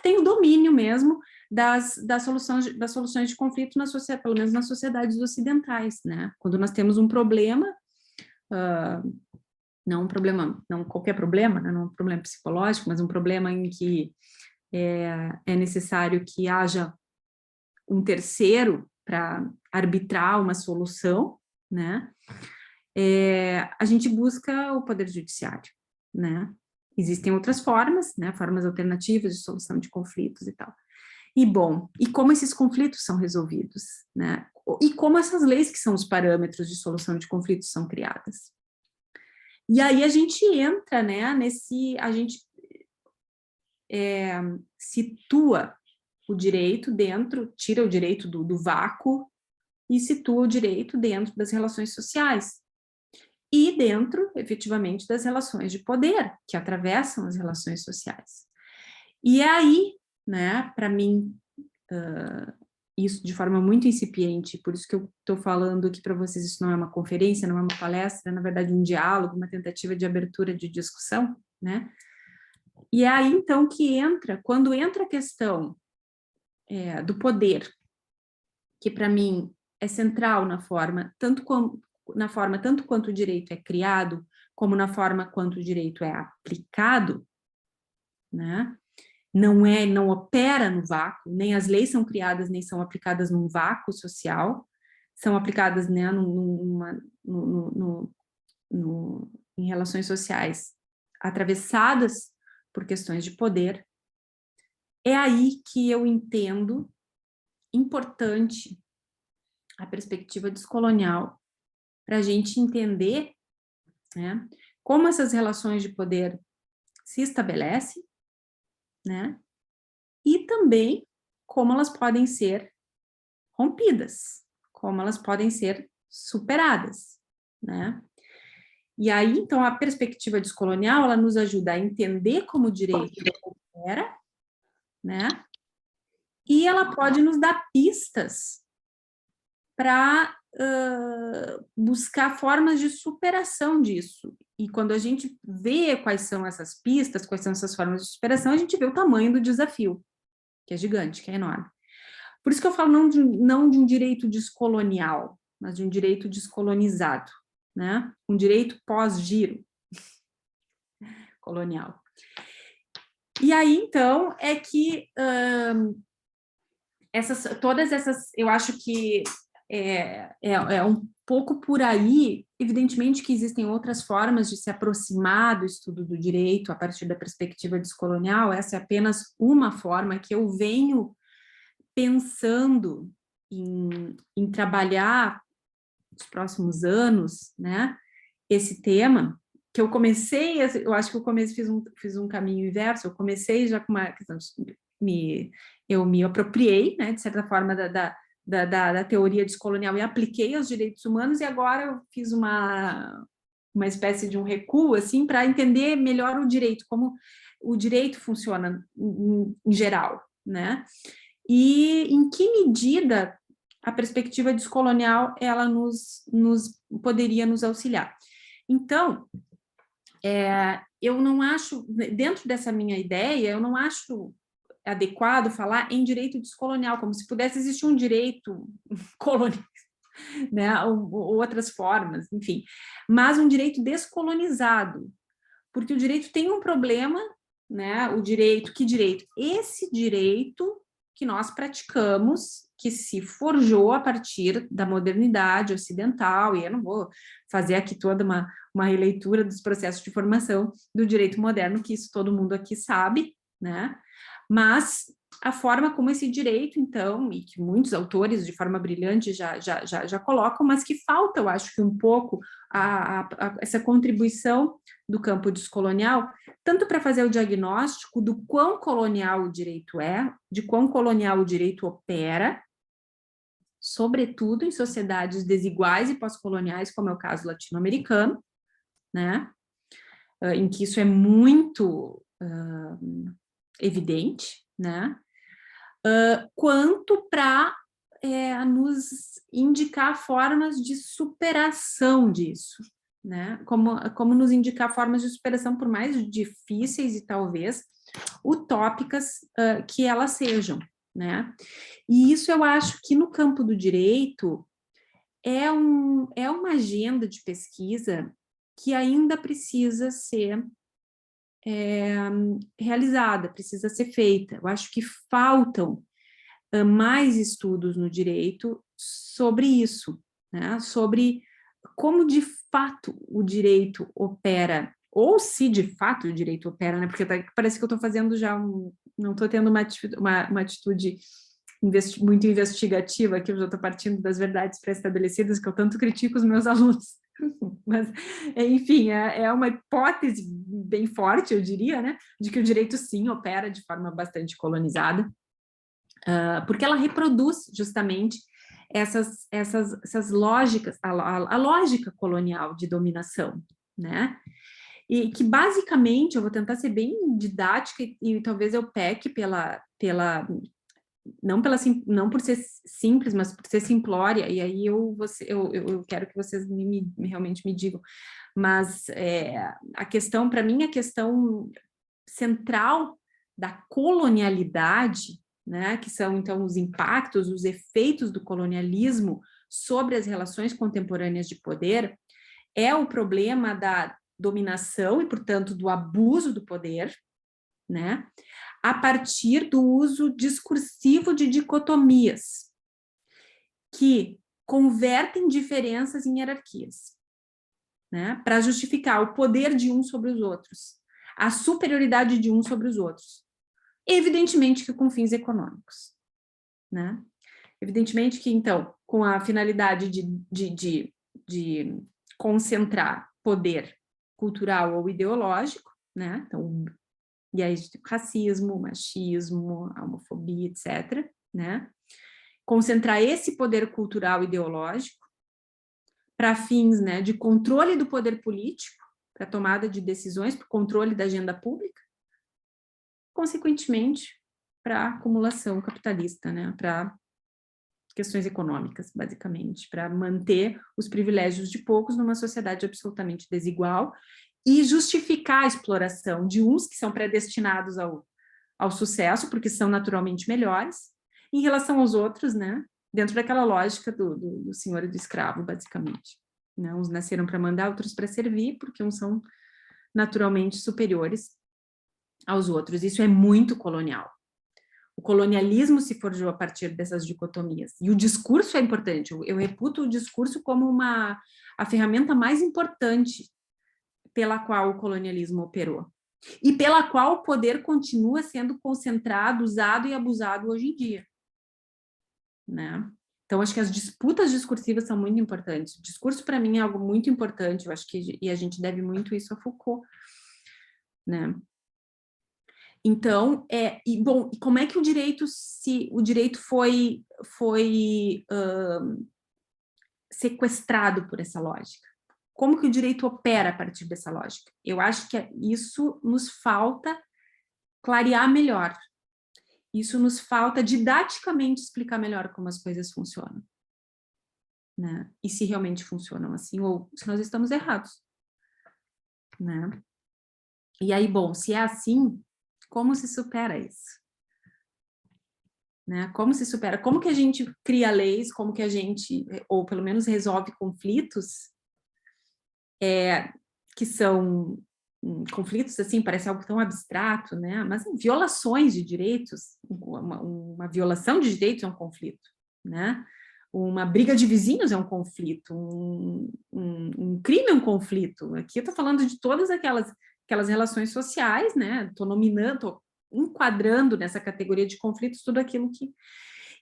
tem o domínio mesmo das soluções de conflito na sociedade, pelo menos nas sociedades ocidentais, né? Quando nós temos um problema, não qualquer problema, né? Não um problema psicológico, mas um problema em que é necessário que haja um terceiro para arbitrar uma solução, né? A gente busca o poder judiciário, né? Existem outras formas, né? Formas alternativas de solução de conflitos e tal. E, bom, e como esses conflitos são resolvidos, né? E como essas leis que são os parâmetros de solução de conflitos são criadas. E aí a gente entra, né, a gente situa o direito dentro, tira o direito do vácuo e situa o direito dentro das relações sociais. E dentro, efetivamente, das relações de poder, que atravessam as relações sociais. E é aí, né, para mim, isso de forma muito incipiente, por isso que eu estou falando aqui para vocês, isso não é uma conferência, não é uma palestra, é, na verdade, um diálogo, uma tentativa de abertura de discussão, né? E é aí, então, que entra, quando entra a questão do poder, que para mim é central na forma, tanto quanto o direito é criado, como na forma quanto o direito é aplicado, né? Não opera no vácuo, nem as leis são criadas, nem são aplicadas num vácuo social, são aplicadas, né, em relações sociais atravessadas por questões de poder. É aí que eu entendo importante a perspectiva descolonial, para a gente entender, né, como essas relações de poder se estabelecem, né, e também como elas podem ser rompidas, como elas podem ser superadas, né. E aí, então, a perspectiva descolonial, ela nos ajuda a entender como o direito opera, né, e ela pode nos dar pistas para buscar formas de superação disso. E quando a gente vê quais são essas pistas, quais são essas formas de superação, a gente vê o tamanho do desafio, que é gigante, que é enorme. Por isso que eu falo não de um direito descolonial, mas de um direito descolonizado, né? Um direito pós-giro colonial. E aí, então, é que todas essas, eu acho que é um pouco por aí. Evidentemente que existem outras formas de se aproximar do estudo do direito a partir da perspectiva descolonial, essa é apenas uma forma que eu venho pensando em trabalhar nos próximos anos, né, esse tema, que eu comecei, eu acho que eu fiz um caminho inverso, eu comecei já com uma questão, eu me apropriei, né, de certa forma, da teoria descolonial e apliquei aos direitos humanos, e agora eu fiz uma espécie de um recuo, assim, para entender melhor o direito, como o direito funciona em geral, né? E em que medida a perspectiva descolonial ela poderia nos auxiliar. Então, eu não acho, dentro dessa minha ideia, eu não acho adequado falar em direito descolonial, como se pudesse existir um direito colonial, né, ou outras formas, enfim, mas um direito descolonizado, porque o direito tem um problema, né, que direito? Esse direito que nós praticamos, que se forjou a partir da modernidade ocidental, e eu não vou fazer aqui toda uma releitura dos processos de formação do direito moderno, que isso todo mundo aqui sabe, né? Mas a forma como esse direito, então, e que muitos autores de forma brilhante já colocam, mas que falta, eu acho que um pouco, essa contribuição do campo descolonial, tanto para fazer o diagnóstico do quão colonial o direito é, de quão colonial o direito opera, sobretudo em sociedades desiguais e pós-coloniais, como é o caso latino-americano, né, em que isso é muito evidente, né, quanto para nos indicar formas de superação disso, né, como nos indicar formas de superação, por mais difíceis e talvez utópicas que elas sejam, né, e isso eu acho que no campo do direito é uma agenda de pesquisa que ainda precisa ser realizada, precisa ser feita. Eu acho que faltam mais estudos no direito sobre isso, né? Sobre como de fato o direito opera, ou se de fato o direito opera, né? Porque parece que eu estou fazendo já não estou tendo uma atitude muito investigativa, que eu já estou partindo das verdades pré-estabelecidas, que eu tanto critico os meus alunos. Mas, enfim, é uma hipótese bem forte, eu diria, né, de que o direito, sim, opera de forma bastante colonizada, porque ela reproduz justamente essas lógicas, a lógica colonial de dominação, né? E que basicamente, eu vou tentar ser bem didática e talvez eu peque não por ser simples, mas por ser simplória, e aí eu quero que vocês realmente me digam, mas a questão, para mim, a questão central da colonialidade, né, que são, então, os impactos, os efeitos do colonialismo sobre as relações contemporâneas de poder, é o problema da dominação e, portanto, do abuso do poder, né, a partir do uso discursivo de dicotomias, que convertem diferenças em hierarquias, né, para justificar o poder de um sobre os outros, a superioridade de um sobre os outros. Evidentemente que com fins econômicos, né? Evidentemente que, então, com a finalidade de concentrar poder cultural ou ideológico, né? Então, e aí racismo, machismo, homofobia, etc., né? Concentrar esse poder cultural ideológico para fins, né, de controle do poder político, para tomada de decisões, para o controle da agenda pública, consequentemente, para a acumulação capitalista, né, para questões econômicas, basicamente, para manter os privilégios de poucos numa sociedade absolutamente desigual e justificar a exploração de uns que são predestinados ao sucesso, porque são naturalmente melhores, em relação aos outros, né, dentro daquela lógica do senhor e do escravo, basicamente. Né? Uns nasceram para mandar, outros para servir, porque uns são naturalmente superiores aos outros. Isso é muito colonial. O colonialismo se forjou a partir dessas dicotomias. E o discurso é importante. Eu reputo o discurso como a ferramenta mais importante pela qual o colonialismo operou. E pela qual o poder continua sendo concentrado, usado e abusado hoje em dia. Né? Então, acho que as disputas discursivas são muito importantes. O discurso, para mim, é algo muito importante. Eu acho que e a gente deve muito isso a Foucault. Né? Então, e como é que o direito foi sequestrado por essa lógica? Como que o direito opera a partir dessa lógica? Eu acho que isso nos falta clarear melhor. Isso nos falta didaticamente explicar melhor como as coisas funcionam. Né? E se realmente funcionam assim, ou se nós estamos errados. Né? E aí, bom, se é assim, como se supera isso? Né? Como se supera? Como que a gente cria leis, como que a gente, ou pelo menos resolve conflitos, que são conflitos, assim, parece algo tão abstrato, né? Mas violações de direitos, uma violação de direitos é um conflito, né? Uma briga de vizinhos é um conflito, um crime é um conflito. Aqui eu estou falando de todas aquelas relações sociais, né? Estou nominando, enquadrando nessa categoria de conflitos tudo aquilo que...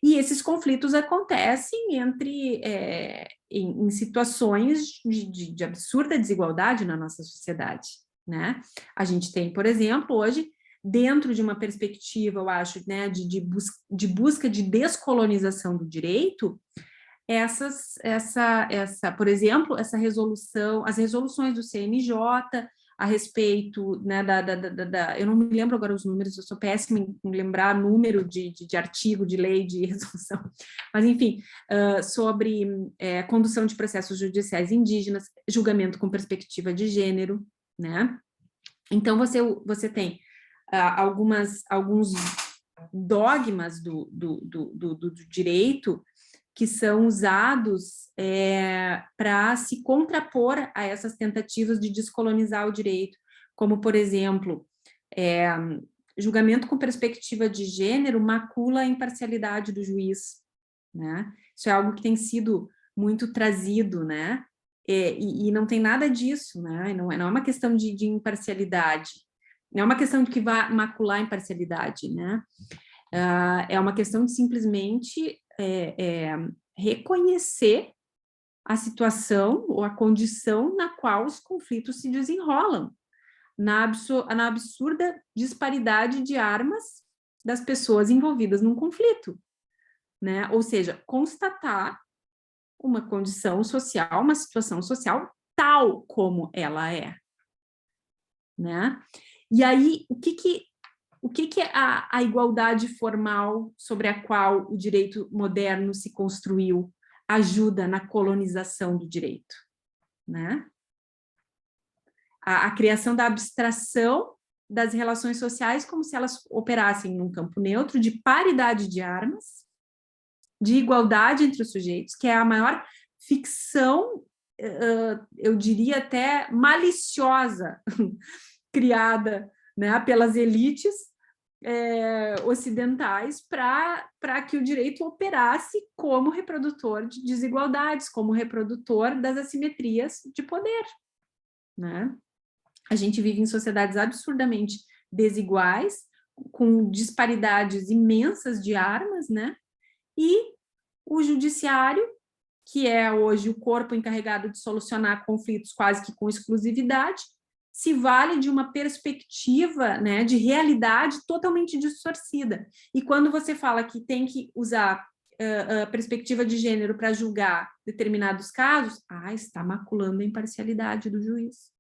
E esses conflitos acontecem em situações de absurda desigualdade na nossa sociedade, né? A gente tem, por exemplo, hoje, dentro de uma perspectiva, eu acho, né, de busca de descolonização do direito, por exemplo, essa resolução, as resoluções do CNJ a respeito, né, eu não me lembro agora os números, eu sou péssima em lembrar número de artigo, de lei, de resolução, mas enfim, sobre condução de processos judiciais indígenas, julgamento com perspectiva de gênero, né? Então, você tem alguns dogmas do direito que são usados para se contrapor a essas tentativas de descolonizar o direito, como, por exemplo, julgamento com perspectiva de gênero macula a imparcialidade do juiz, né? Isso é algo que tem sido muito trazido, né? E não tem nada disso, né? Não é uma questão de imparcialidade, não é uma questão de que vai macular a imparcialidade, né? É uma questão de simplesmente reconhecer a situação ou a condição na qual os conflitos se desenrolam, na absurda disparidade de armas das pessoas envolvidas num conflito, né? Ou seja, constatar uma condição social, uma situação social tal como ela é, né? E aí, o que é a igualdade formal sobre a qual o direito moderno se construiu ajuda na colonização do direito, né? A criação da abstração das relações sociais como se elas operassem num campo neutro de paridade de armas, de igualdade entre os sujeitos, que é a maior ficção, eu diria até maliciosa, criada, né, pelas elites ocidentais para que o direito operasse como reprodutor de desigualdades, como reprodutor das assimetrias de poder, né? A gente vive em sociedades absurdamente desiguais, com disparidades imensas de armas, né? E o judiciário, que é hoje o corpo encarregado de solucionar conflitos quase que com exclusividade, se vale de uma perspectiva, né, de realidade totalmente distorcida. E quando você fala que tem que usar a perspectiva de gênero para julgar determinados casos, está maculando a imparcialidade do juiz,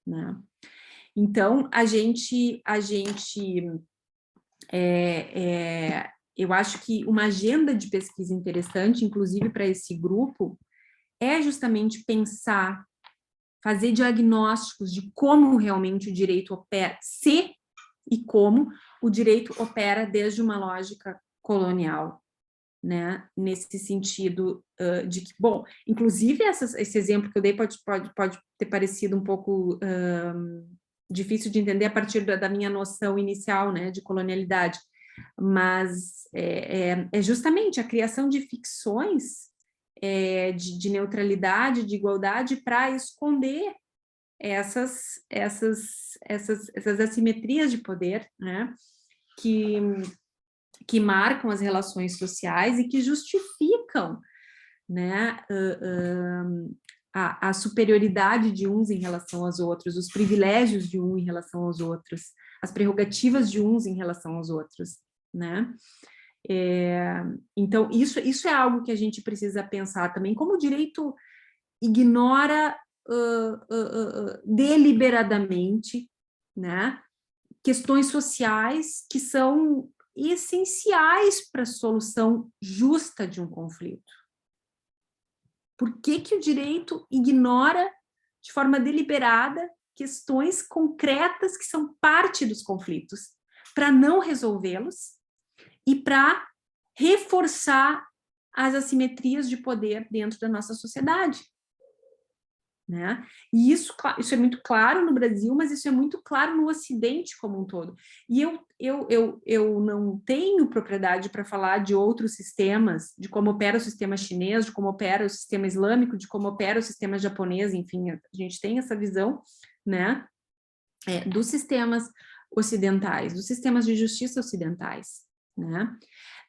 né? Então, eu acho que uma agenda de pesquisa interessante, inclusive para esse grupo, é justamente pensar, fazer diagnósticos de como realmente o direito opera, se e como o direito opera desde uma lógica colonial, né? Nesse sentido de que, bom, inclusive esse exemplo que eu dei pode ter parecido um pouco difícil de entender a partir da minha noção inicial, né, de colonialidade, mas é justamente a criação de ficções de neutralidade, de igualdade, para esconder essas assimetrias de poder, né, que marcam as relações sociais e que justificam, né, a superioridade de uns em relação aos outros, os privilégios de um em relação aos outros, as prerrogativas de uns em relação aos outros, né? Então, isso é algo que a gente precisa pensar também, como o direito ignora deliberadamente, né, questões sociais que são essenciais para a solução justa de um conflito. Por que o direito ignora de forma deliberada questões concretas que são parte dos conflitos, para não resolvê-los e para reforçar as assimetrias de poder dentro da nossa sociedade, né? E isso é muito claro no Brasil, mas isso é muito claro no Ocidente como um todo. E eu não tenho propriedade para falar de outros sistemas, de como opera o sistema chinês, de como opera o sistema islâmico, de como opera o sistema japonês, enfim, a gente tem essa visão, né, dos sistemas ocidentais, dos sistemas de justiça ocidentais, né?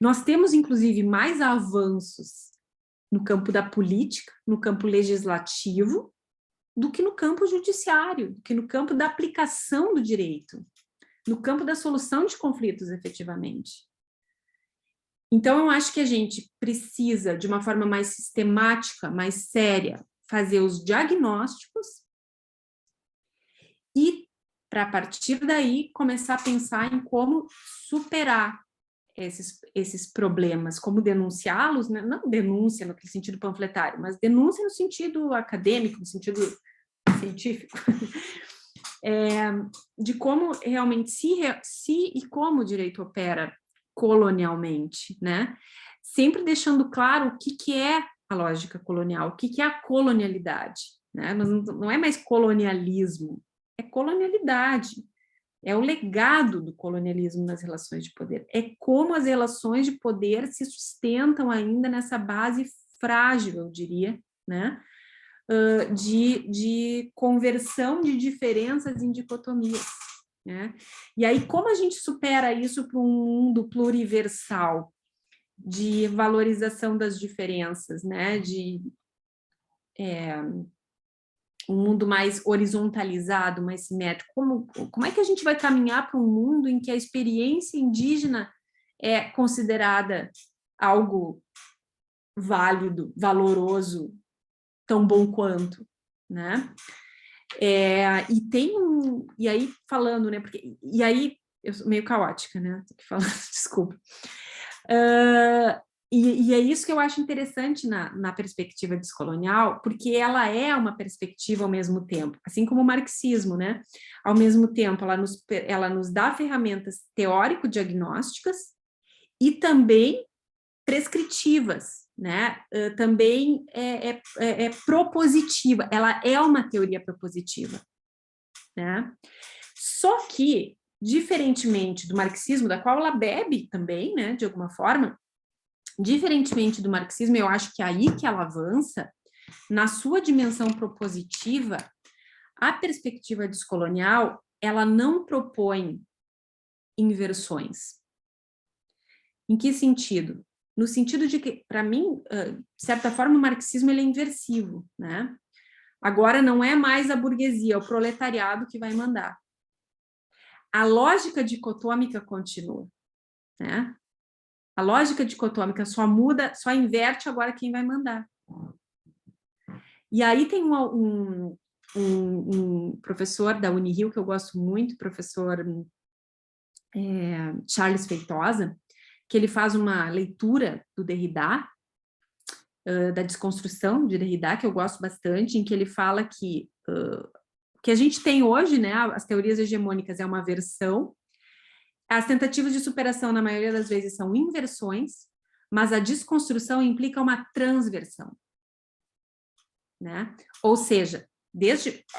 Nós temos, inclusive, mais avanços no campo da política, no campo legislativo, do que no campo judiciário, do que no campo da aplicação do direito, no campo da solução de conflitos, efetivamente. Então, eu acho que a gente precisa, de uma forma mais sistemática, mais séria, fazer os diagnósticos e, para a partir daí, começar a pensar em como superar esses problemas, como denunciá-los, né? Não denúncia no sentido panfletário, mas denúncia no sentido acadêmico, no sentido científico, de como realmente se e como o direito opera colonialmente, né? Sempre deixando claro o que é a lógica colonial, o que é a colonialidade, né? Não é mais colonialismo, é colonialidade. É o legado do colonialismo nas relações de poder. É como as relações de poder se sustentam ainda nessa base frágil, eu diria, né? De conversão de diferenças em dicotomias, né? E aí, como a gente supera isso para um mundo pluriversal, de valorização das diferenças, né? um mundo mais horizontalizado, mais simétrico? Como é que a gente vai caminhar para um mundo em que a experiência indígena é considerada algo válido, valoroso, tão bom quanto, né? E aí falando, né? E aí eu sou meio caótica, né? Tô aqui falando, desculpa. E é isso que eu acho interessante na perspectiva descolonial, porque ela é uma perspectiva ao mesmo tempo, assim como o marxismo, né? Ao mesmo tempo, ela nos dá ferramentas teórico-diagnósticas e também prescritivas, né? Também é propositiva, ela é uma teoria propositiva, né? Só que, diferentemente do marxismo, da qual ela bebe também, né, de alguma forma, diferentemente do marxismo, eu acho que é aí que ela avança, na sua dimensão propositiva, a perspectiva descolonial, ela não propõe inversões. Em que sentido? No sentido de que, para mim, de certa forma, o marxismo ele é inversivo, né? Agora não é mais a burguesia, é o proletariado que vai mandar. A lógica dicotômica continua, né? A lógica dicotômica só muda, só inverte agora quem vai mandar. E aí tem um professor da Unirio que eu gosto muito, professor Charles Feitosa, que ele faz uma leitura do Derrida, da desconstrução de Derrida, que eu gosto bastante, em que ele fala que a gente tem hoje, né, as teorias hegemônicas é uma versão, as tentativas de superação, na maioria das vezes, são inversões, mas a desconstrução implica uma transversão, né? Ou seja,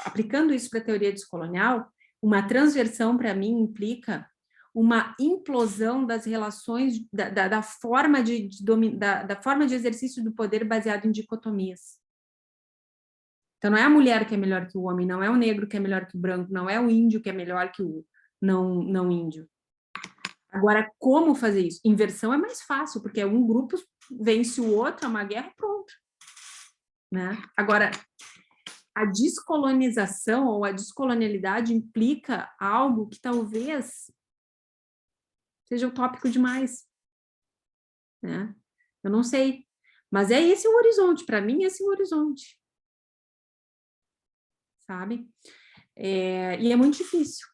aplicando isso para a teoria descolonial, uma transversão, para mim, implica uma implosão das relações, da forma da forma de exercício do poder baseado em dicotomias. Então, não é a mulher que é melhor que o homem, não é o negro que é melhor que o branco, não é o índio que é melhor que o não índio. Agora, como fazer isso? Inversão é mais fácil, porque um grupo vence o outro, é uma guerra, pronto. Né? Agora, a descolonização ou a descolonialidade implica algo que talvez seja utópico demais. Né? Eu não sei. Mas é esse o horizonte, para mim, esse é o horizonte. Sabe? E é muito difícil.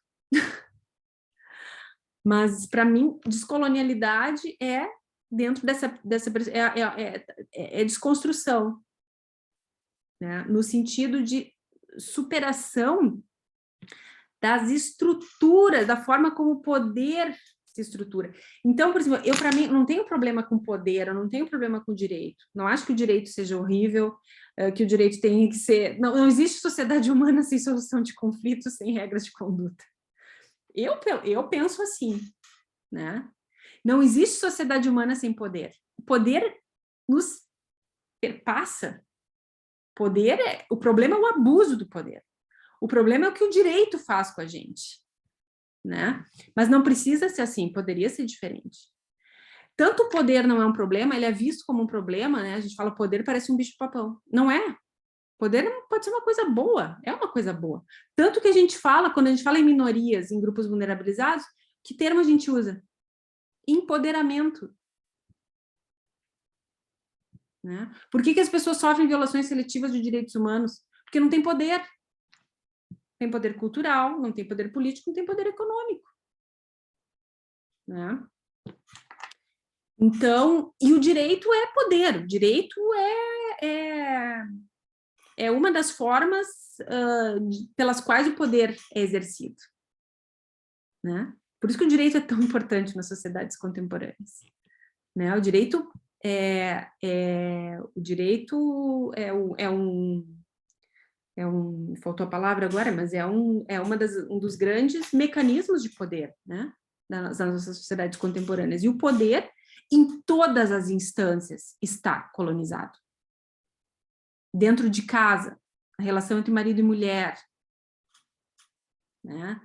Mas, para mim, descolonialidade é dentro dessa desconstrução, né? No sentido de superação das estruturas, da forma como o poder se estrutura. Então, por exemplo, para mim, não tenho problema com poder, eu não tenho problema com o direito. Não acho que o direito seja horrível, que o direito tenha que ser... Não existe sociedade humana sem solução de conflitos, sem regras de conduta. Eu penso assim, né? Não existe sociedade humana sem poder. O poder nos perpassa. O problema é o abuso do poder. O problema é o que o direito faz com a gente, né? Mas não precisa ser assim, poderia ser diferente. Tanto o poder não é um problema, ele é visto como um problema, né? A gente fala poder parece um bicho-papão. Não é. Poder pode ser uma coisa boa, é uma coisa boa. Tanto que a gente fala, quando a gente fala em minorias, em grupos vulnerabilizados, que termo a gente usa? Empoderamento. Né? Por que as pessoas sofrem violações seletivas de direitos humanos? Porque não tem poder. Não tem poder cultural, não tem poder político, não tem poder econômico. Né? Então, e o direito é poder, o direito é uma das formas pelas quais o poder é exercido. Né? Por isso que o direito é tão importante nas sociedades contemporâneas. Né? O direito faltou a palavra agora, mas um dos grandes mecanismos de poder, né? Das nossas sociedades contemporâneas. E o poder, em todas as instâncias, está colonizado. Dentro de casa, a relação entre marido e mulher, né?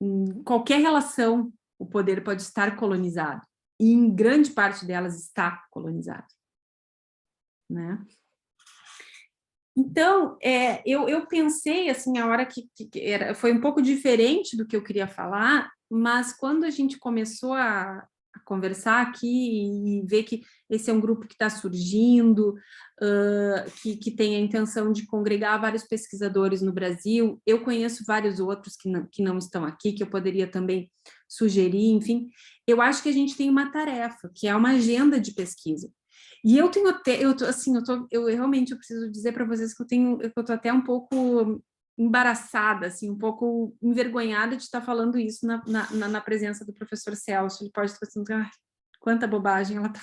Em qualquer relação, o poder pode estar colonizado. E em grande parte delas está colonizado. Né? Então, eu pensei, assim, a hora foi um pouco diferente do que eu queria falar, mas quando a gente começou a conversar aqui e ver que esse é um grupo que está surgindo, que tem a intenção de congregar vários pesquisadores no Brasil, eu conheço vários outros que não estão aqui, que eu poderia também sugerir, enfim, eu acho que a gente tem uma tarefa, que é uma agenda de pesquisa. E eu tenho até, eu realmente preciso dizer para vocês que eu tô até um pouco embaraçada, assim, um pouco envergonhada de estar falando isso na presença do professor Celso. Ele pode estar pensando, quanta bobagem ela está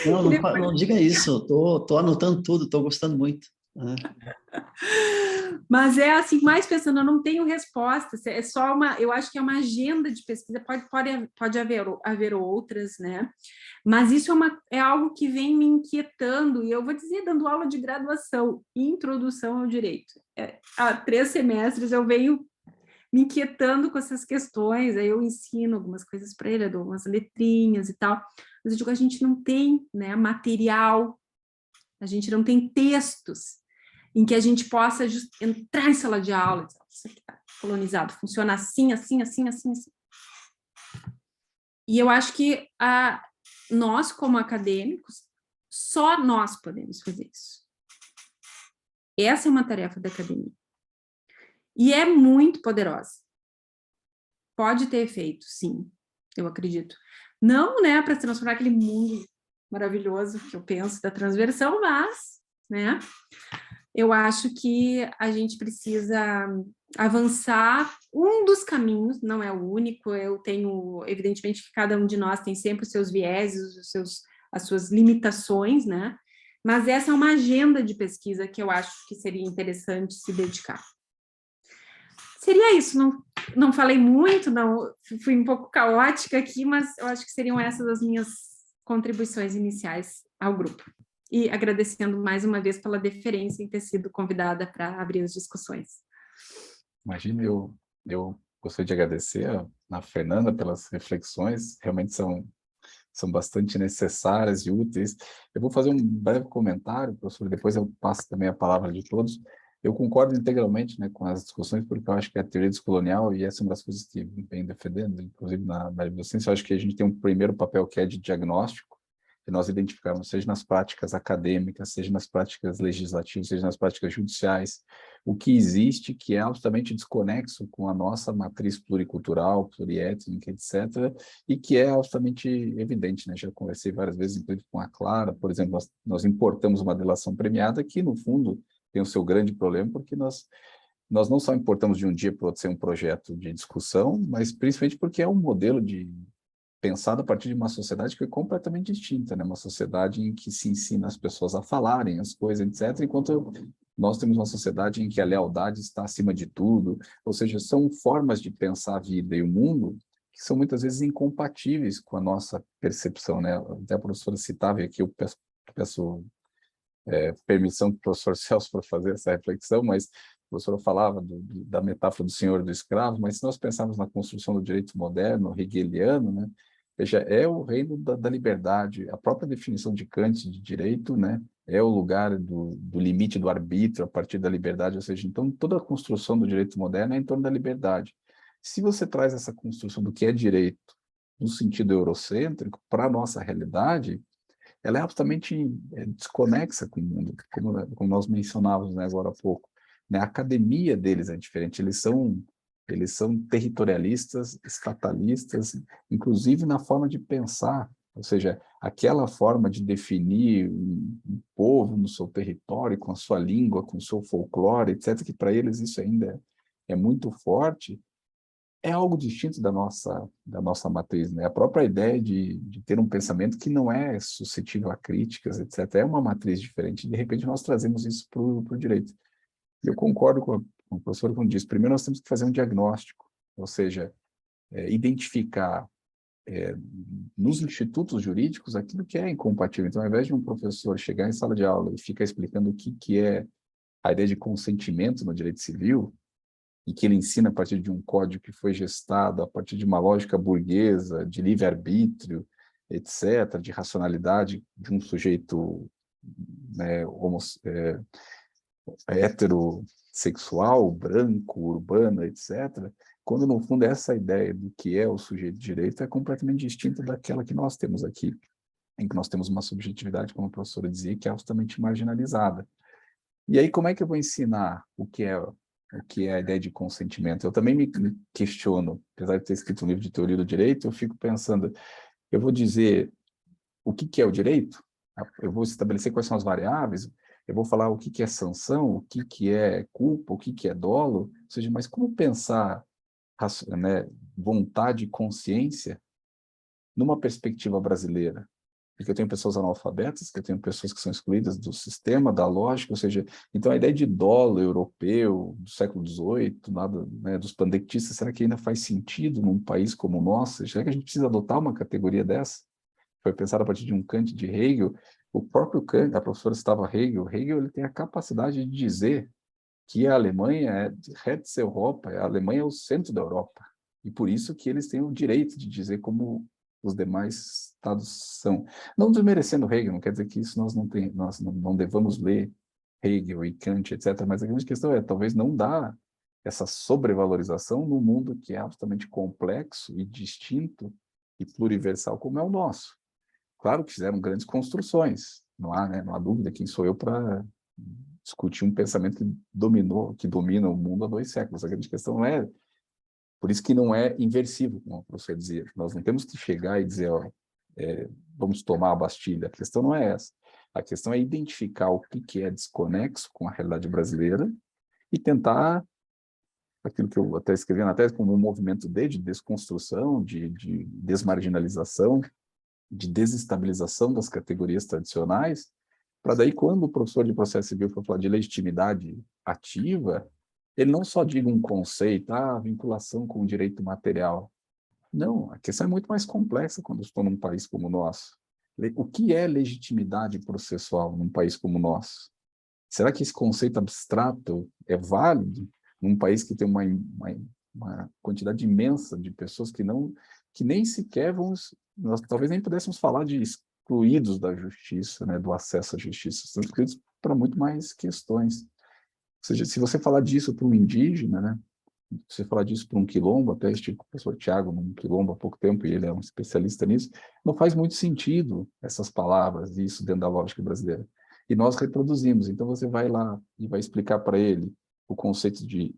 falando. Não diga isso, tô anotando tudo, tô gostando muito. Mas é assim, mais pensando, eu não tenho resposta, é só eu acho que é uma agenda de pesquisa, pode haver outras, né? Mas isso é algo que vem me inquietando, e eu vou dizer, dando aula de graduação, introdução ao direito. Há 3 semestres eu venho me inquietando com essas questões, aí eu ensino algumas coisas para ele, eu dou umas letrinhas e tal, mas eu digo, a gente não tem, né, material, a gente não tem textos em que a gente possa entrar em sala de aula, isso aqui está colonizado, funciona assim, assim, assim, assim, assim. E eu acho que nós, como acadêmicos, só nós podemos fazer isso. Essa é uma tarefa da academia. E é muito poderosa. Pode ter efeito, sim, eu acredito. Não, né, para transformar aquele mundo maravilhoso que eu penso da transversão, mas, né, eu acho que a gente precisa avançar. Um dos caminhos, não é o único, evidentemente que cada um de nós tem sempre os seus vieses, as suas limitações, né? Mas essa é uma agenda de pesquisa que eu acho que seria interessante se dedicar. Seria isso, não falei muito, não, fui um pouco caótica aqui, mas eu acho que seriam essas as minhas contribuições iniciais ao grupo. E agradecendo mais uma vez pela deferência em ter sido convidada para abrir as discussões. Imagina, eu gostaria de agradecer a Fernanda pelas reflexões, realmente são bastante necessárias e úteis. Eu vou fazer um breve comentário, professor, depois eu passo também a palavra de todos. Eu concordo integralmente, né, com as discussões, porque eu acho que a teoria descolonial, e essa é uma das coisas que vem defendendo, inclusive na docência, eu acho que a gente tem um primeiro papel que é de diagnóstico, que nós identificamos, seja nas práticas acadêmicas, seja nas práticas legislativas, seja nas práticas judiciais, o que existe que é absolutamente desconexo com a nossa matriz pluricultural, pluriétnica, etc., e que é absolutamente evidente, né? Já conversei várias vezes, inclusive com a Clara, por exemplo, nós importamos uma delação premiada que, no fundo, tem o seu grande problema, porque nós não só importamos de um dia para o outro ser um projeto de discussão, mas principalmente porque é um modelo pensado a partir de uma sociedade que é completamente distinta, né? Uma sociedade em que se ensina as pessoas a falarem as coisas, etc., enquanto nós temos uma sociedade em que a lealdade está acima de tudo, ou seja, são formas de pensar a vida e o mundo que são muitas vezes incompatíveis com a nossa percepção, né? Até a professora citava, e aqui eu peço permissão do professor Celso para fazer essa reflexão, mas a professora falava da metáfora do senhor e do escravo, mas se nós pensarmos na construção do direito moderno, hegeliano, né, veja, é o reino da liberdade, a própria definição de Kant de direito, né, é o lugar do limite do arbítrio a partir da liberdade, ou seja, então toda a construção do direito moderno é em torno da liberdade. Se você traz essa construção do que é direito no sentido eurocêntrico para a nossa realidade, ela é absolutamente desconexa com o mundo, como nós mencionávamos, né, agora há pouco. Né? A academia deles é diferente, eles são territorialistas, estatalistas, inclusive na forma de pensar, ou seja, aquela forma de definir um povo no seu território, com a sua língua, com o seu folclore, etc., que para eles isso ainda é muito forte, é algo distinto da nossa matriz, né? A própria ideia de ter um pensamento que não é suscetível a críticas, etc., é uma matriz diferente. De repente, nós trazemos isso para o direito. Eu concordo com o professor quando diz, primeiro nós temos que fazer um diagnóstico, ou seja, identificar nos institutos jurídicos aquilo que é incompatível. Então, ao invés de um professor chegar em sala de aula e ficar explicando o que é a ideia de consentimento no direito civil, e que ele ensina a partir de um código que foi gestado a partir de uma lógica burguesa, de livre-arbítrio, etc., de racionalidade de um sujeito né, heterossexual, branco, urbana, etc., quando no fundo essa ideia do que é o sujeito de direito é completamente distinta daquela que nós temos aqui, em que nós temos uma subjetividade, como a professora dizia, que é altamente marginalizada. E aí como é que eu vou ensinar o que é a ideia de consentimento? Eu também me questiono, apesar de ter escrito um livro de teoria do direito, eu fico pensando, eu vou dizer o que é o direito? Eu vou estabelecer quais são as variáveis? Eu vou falar o que é sanção, o que é culpa, o que é dolo? Ou seja, mas como pensar, né, vontade e consciência numa perspectiva brasileira? Porque eu tenho pessoas analfabetas, que eu tenho pessoas que são excluídas do sistema, da lógica, ou seja, então a ideia de dolo europeu do século XVIII, nada, né, dos pandectistas, será que ainda faz sentido num país como o nosso? Será que a gente precisa adotar uma categoria dessa? Foi pensado a partir de um Kant de Hegel. O próprio Kant, a professora citava Hegel, ele tem a capacidade de dizer que a Alemanha é Herz Europa, a Alemanha é o centro da Europa, e por isso que eles têm o direito de dizer como os demais estados são. Não desmerecendo Hegel, não quer dizer que isso nós não devamos ler Hegel e Kant, etc., mas a grande questão é, talvez não dá essa sobrevalorização no mundo que é absolutamente complexo e distinto e pluriversal como é o nosso. Claro que fizeram grandes construções, não há, né, não há dúvida, quem sou eu para discutir um pensamento que domina o mundo há 2 séculos. A grande questão é, por isso que não é inversivo, como o professor dizia. Nós não temos que chegar e dizer, ó, vamos tomar a Bastilha. A questão não é essa. A questão é identificar o que é desconexo com a realidade brasileira e tentar, aquilo que eu até escrevi na tese, como um movimento de desconstrução, de desmarginalização, de desestabilização das categorias tradicionais, para daí, quando o professor de processo civil for falar de legitimidade ativa, ele não só diga um conceito, vinculação com o direito material. Não, a questão é muito mais complexa quando eu estou num país como o nosso. O que é legitimidade processual num país como o nosso? Será que esse conceito abstrato é válido num país que tem uma quantidade imensa de pessoas que nem sequer nós talvez nem pudéssemos falar de excluídos da justiça, né, do acesso à justiça, são excluídos para muito mais questões. Ou seja, se você falar disso para um indígena, né, se você falar disso para um quilombo, até estive com o professor Tiago num quilombo há pouco tempo, e ele é um especialista nisso, não faz muito sentido essas palavras, isso dentro da lógica brasileira. E nós reproduzimos. Então você vai lá e vai explicar para ele o conceito de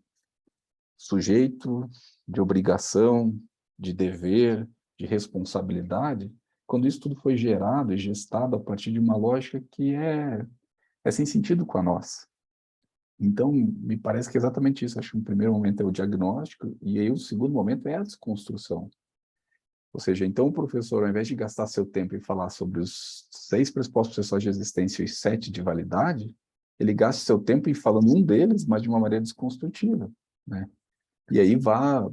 sujeito, de obrigação, de dever, de responsabilidade, quando isso tudo foi gerado e gestado a partir de uma lógica que é sem sentido com a nossa. Então, me parece que é exatamente isso. Acho que o primeiro momento é o diagnóstico e aí o segundo momento é a desconstrução. Ou seja, então o professor, ao invés de gastar seu tempo em falar sobre os 6 pressupostos processuais de existência e os 7 de validade, ele gasta seu tempo em falando um deles, mas de uma maneira desconstrutiva, né? E aí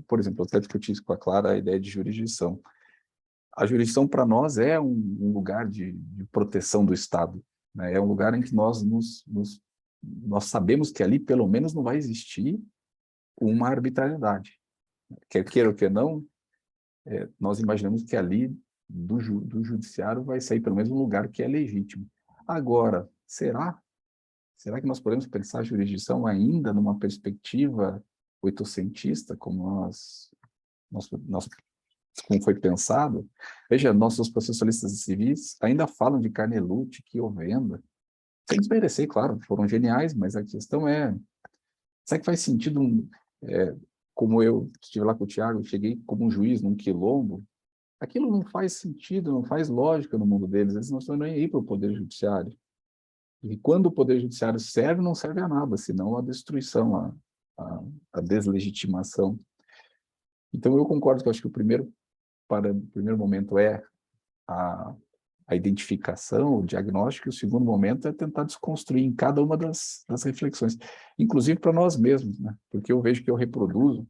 por exemplo, eu até discuti isso com a Clara, a ideia de jurisdição. A jurisdição, para nós, é um lugar de proteção do Estado, né? É um lugar em que nós sabemos que ali, pelo menos, não vai existir uma arbitrariedade. Quer queira ou quer não, nós imaginamos que ali, do judiciário, vai sair pelo menos um lugar que é legítimo. Agora, será? Será que nós podemos pensar a jurisdição ainda numa perspectiva oitocentista, como como foi pensado? Veja, nossos processualistas civis ainda falam de Carnelucci, Chiovenda, sem desmerecer, claro, foram geniais, mas a questão é, será que faz sentido, como eu estive lá com o Tiago, cheguei como um juiz num quilombo, aquilo não faz sentido, não faz lógica no mundo deles, eles não estão nem aí para o Poder Judiciário. E quando o Poder Judiciário serve, não serve a nada, senão a destruição, a deslegitimação. Então, eu concordo que eu acho que o primeiro momento é a identificação, o diagnóstico, e o segundo momento é tentar desconstruir em cada uma das reflexões, inclusive para nós mesmos, né? Porque eu vejo que eu reproduzo,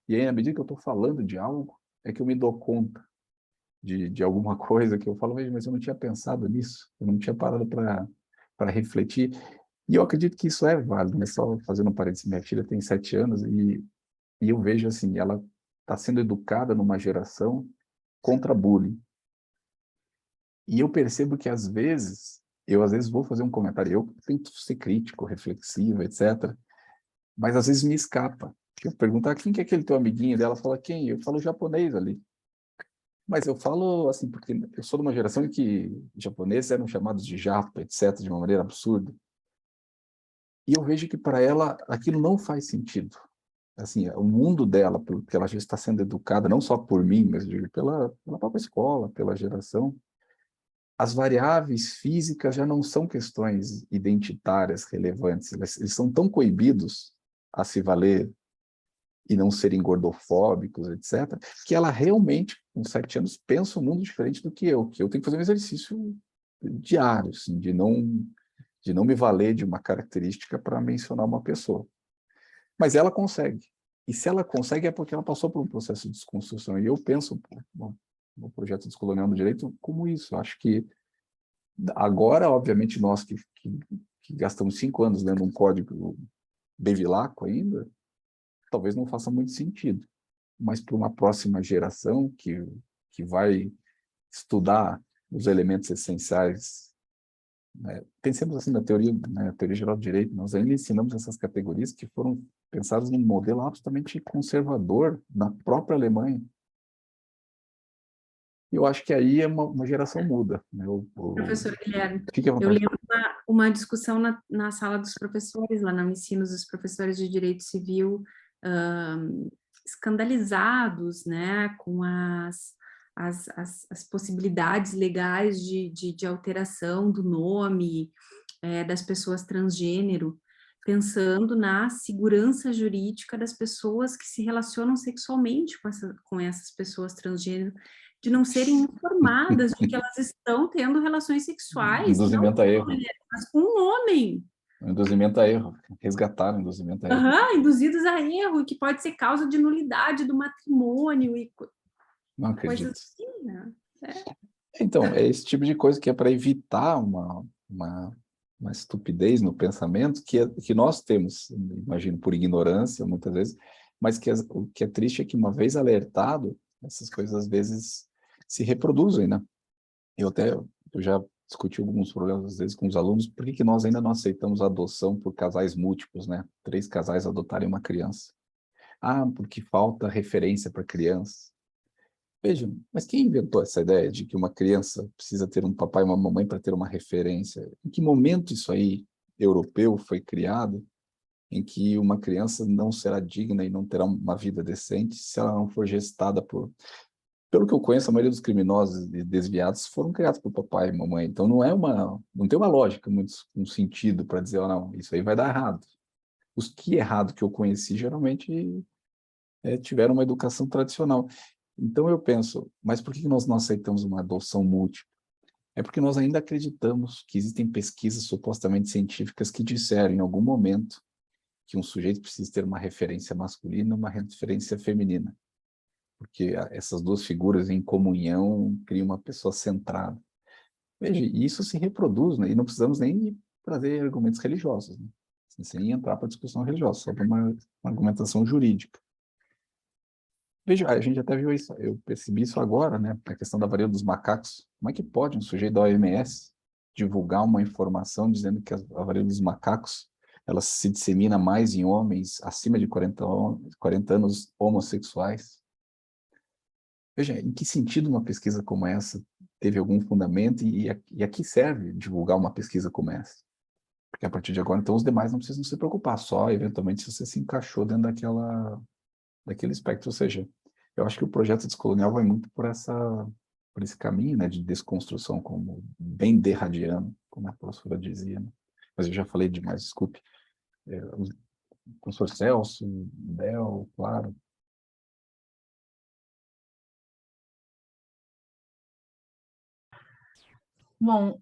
e aí, à medida que eu estou falando de algo, é que eu me dou conta de alguma coisa que eu falo, mas eu não tinha pensado nisso, eu não tinha parado para refletir, e eu acredito que isso é válido, né? Só fazendo um parênteses, minha filha tem 7 anos, e eu vejo assim, ela está sendo educada numa geração contra bullying. E eu percebo que, às vezes, eu às vezes vou fazer um comentário, eu tento ser crítico, reflexivo, etc., mas às vezes me escapa. Eu pergunto, quem que é aquele teu amiguinho dela? Fala, quem? Eu falo japonês ali. Mas eu falo assim, porque eu sou de uma geração em que japoneses eram chamados de japa, etc., de uma maneira absurda. E eu vejo que para ela aquilo não faz sentido. Assim, o mundo dela, porque ela já está sendo educada, não só por mim, mas digo, pela própria escola, pela geração, as variáveis físicas já não são questões identitárias relevantes. Eles são tão coibidos a se valer e não serem gordofóbicos, etc., que ela realmente, com 7 anos, pensa um mundo diferente do que eu tenho que fazer um exercício diário, assim, de não me valer de uma característica para mencionar uma pessoa. Mas ela consegue. E se ela consegue é porque ela passou por um processo de desconstrução. E eu penso no projeto Descolonial do Direito como isso. Eu acho que agora, obviamente, nós que gastamos 5 anos lendo um código bevilacco ainda, talvez não faça muito sentido. Mas para uma próxima geração que vai estudar os elementos essenciais, né? Pensemos assim na teoria geral do direito, nós ainda ensinamos essas categorias que foram pensadas num modelo absolutamente conservador na própria Alemanha. E eu acho que aí é uma geração muda. Né? Professor Guilherme, Fique à eu vontade. lembro uma discussão na sala dos professores, lá na Unicinos, dos professores de Direito Civil, escandalizados, né, com as possibilidades legais de alteração do nome das pessoas transgênero, pensando na segurança jurídica das pessoas que se relacionam sexualmente com essas pessoas transgênero, de não serem informadas de que elas estão tendo relações sexuais, Induzimento a erro. mas com um homem. Induzimento a erro. Resgataram induzimento a erro. Induzidos a erro, que pode ser causa de nulidade do matrimônio e Não acredito. coisas assim, né? Então, é esse tipo de coisa que é para evitar uma estupidez no pensamento que nós temos, imagino, por ignorância, muitas vezes, mas o que é triste é que, uma vez alertado, essas coisas às vezes se reproduzem, né? Eu já discuti alguns problemas, às vezes, com os alunos, por que nós ainda não aceitamos a adoção por casais múltiplos, né? 3 casais adotarem uma criança. Porque falta referência para criança. Vejam, mas quem inventou essa ideia de que uma criança precisa ter um papai e uma mamãe para ter uma referência? Em que momento isso aí, europeu, foi criado, em que uma criança não será digna e não terá uma vida decente se ela não for gestada por... Pelo que eu conheço, a maioria dos criminosos e desviados foram criados por papai e mamãe. Então não tem uma lógica, um sentido para dizer, não, isso aí vai dar errado. Os que errado que eu conheci, geralmente, tiveram uma educação tradicional. Então eu penso, mas por que nós não aceitamos uma adoção múltipla? É porque nós ainda acreditamos que existem pesquisas supostamente científicas que disseram em algum momento que um sujeito precisa ter uma referência masculina e uma referência feminina. Porque essas duas figuras em comunhão criam uma pessoa centrada. Veja, isso se reproduz, né? E não precisamos nem trazer argumentos religiosos, né? Sem entrar para discussão religiosa, só para uma argumentação jurídica. Veja, a gente até viu isso, eu percebi isso agora, né? A questão da varíola dos macacos. Como é que pode um sujeito da OMS divulgar uma informação dizendo que a varíola dos macacos ela se dissemina mais em homens acima de 40 anos homossexuais? Veja, em que sentido uma pesquisa como essa teve algum fundamento e a que serve divulgar uma pesquisa como essa? Porque a partir de agora, então, os demais não precisam se preocupar, só eventualmente se você se encaixou dentro daquele espectro. Ou seja, eu acho que o projeto Descolonial vai muito por esse caminho, né, de desconstrução, como bem derradiano, como a professora dizia. Né? Mas eu já falei demais, desculpe. O professor Celso, Bel, claro. Bom,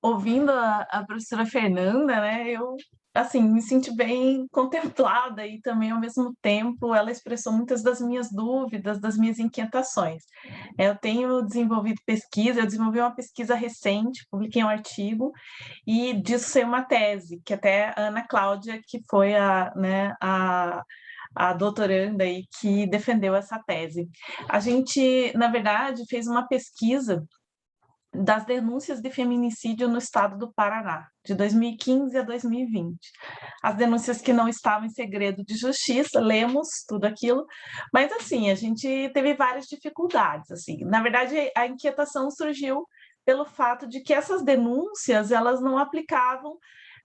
ouvindo a professora Fernanda, né, eu, assim, me senti bem contemplada e também, ao mesmo tempo, ela expressou muitas das minhas dúvidas, das minhas inquietações. Eu tenho desenvolvido pesquisa, eu desenvolvi uma pesquisa recente, publiquei um artigo, e disso saiu uma tese, que até a Ana Cláudia, que foi a doutoranda aí que defendeu essa tese. A gente, na verdade, fez uma pesquisa das denúncias de feminicídio no estado do Paraná, de 2015 a 2020. As denúncias que não estavam em segredo de justiça, lemos tudo aquilo, mas assim, a gente teve várias dificuldades, assim. Na verdade, a inquietação surgiu pelo fato de que essas denúncias, elas não aplicavam,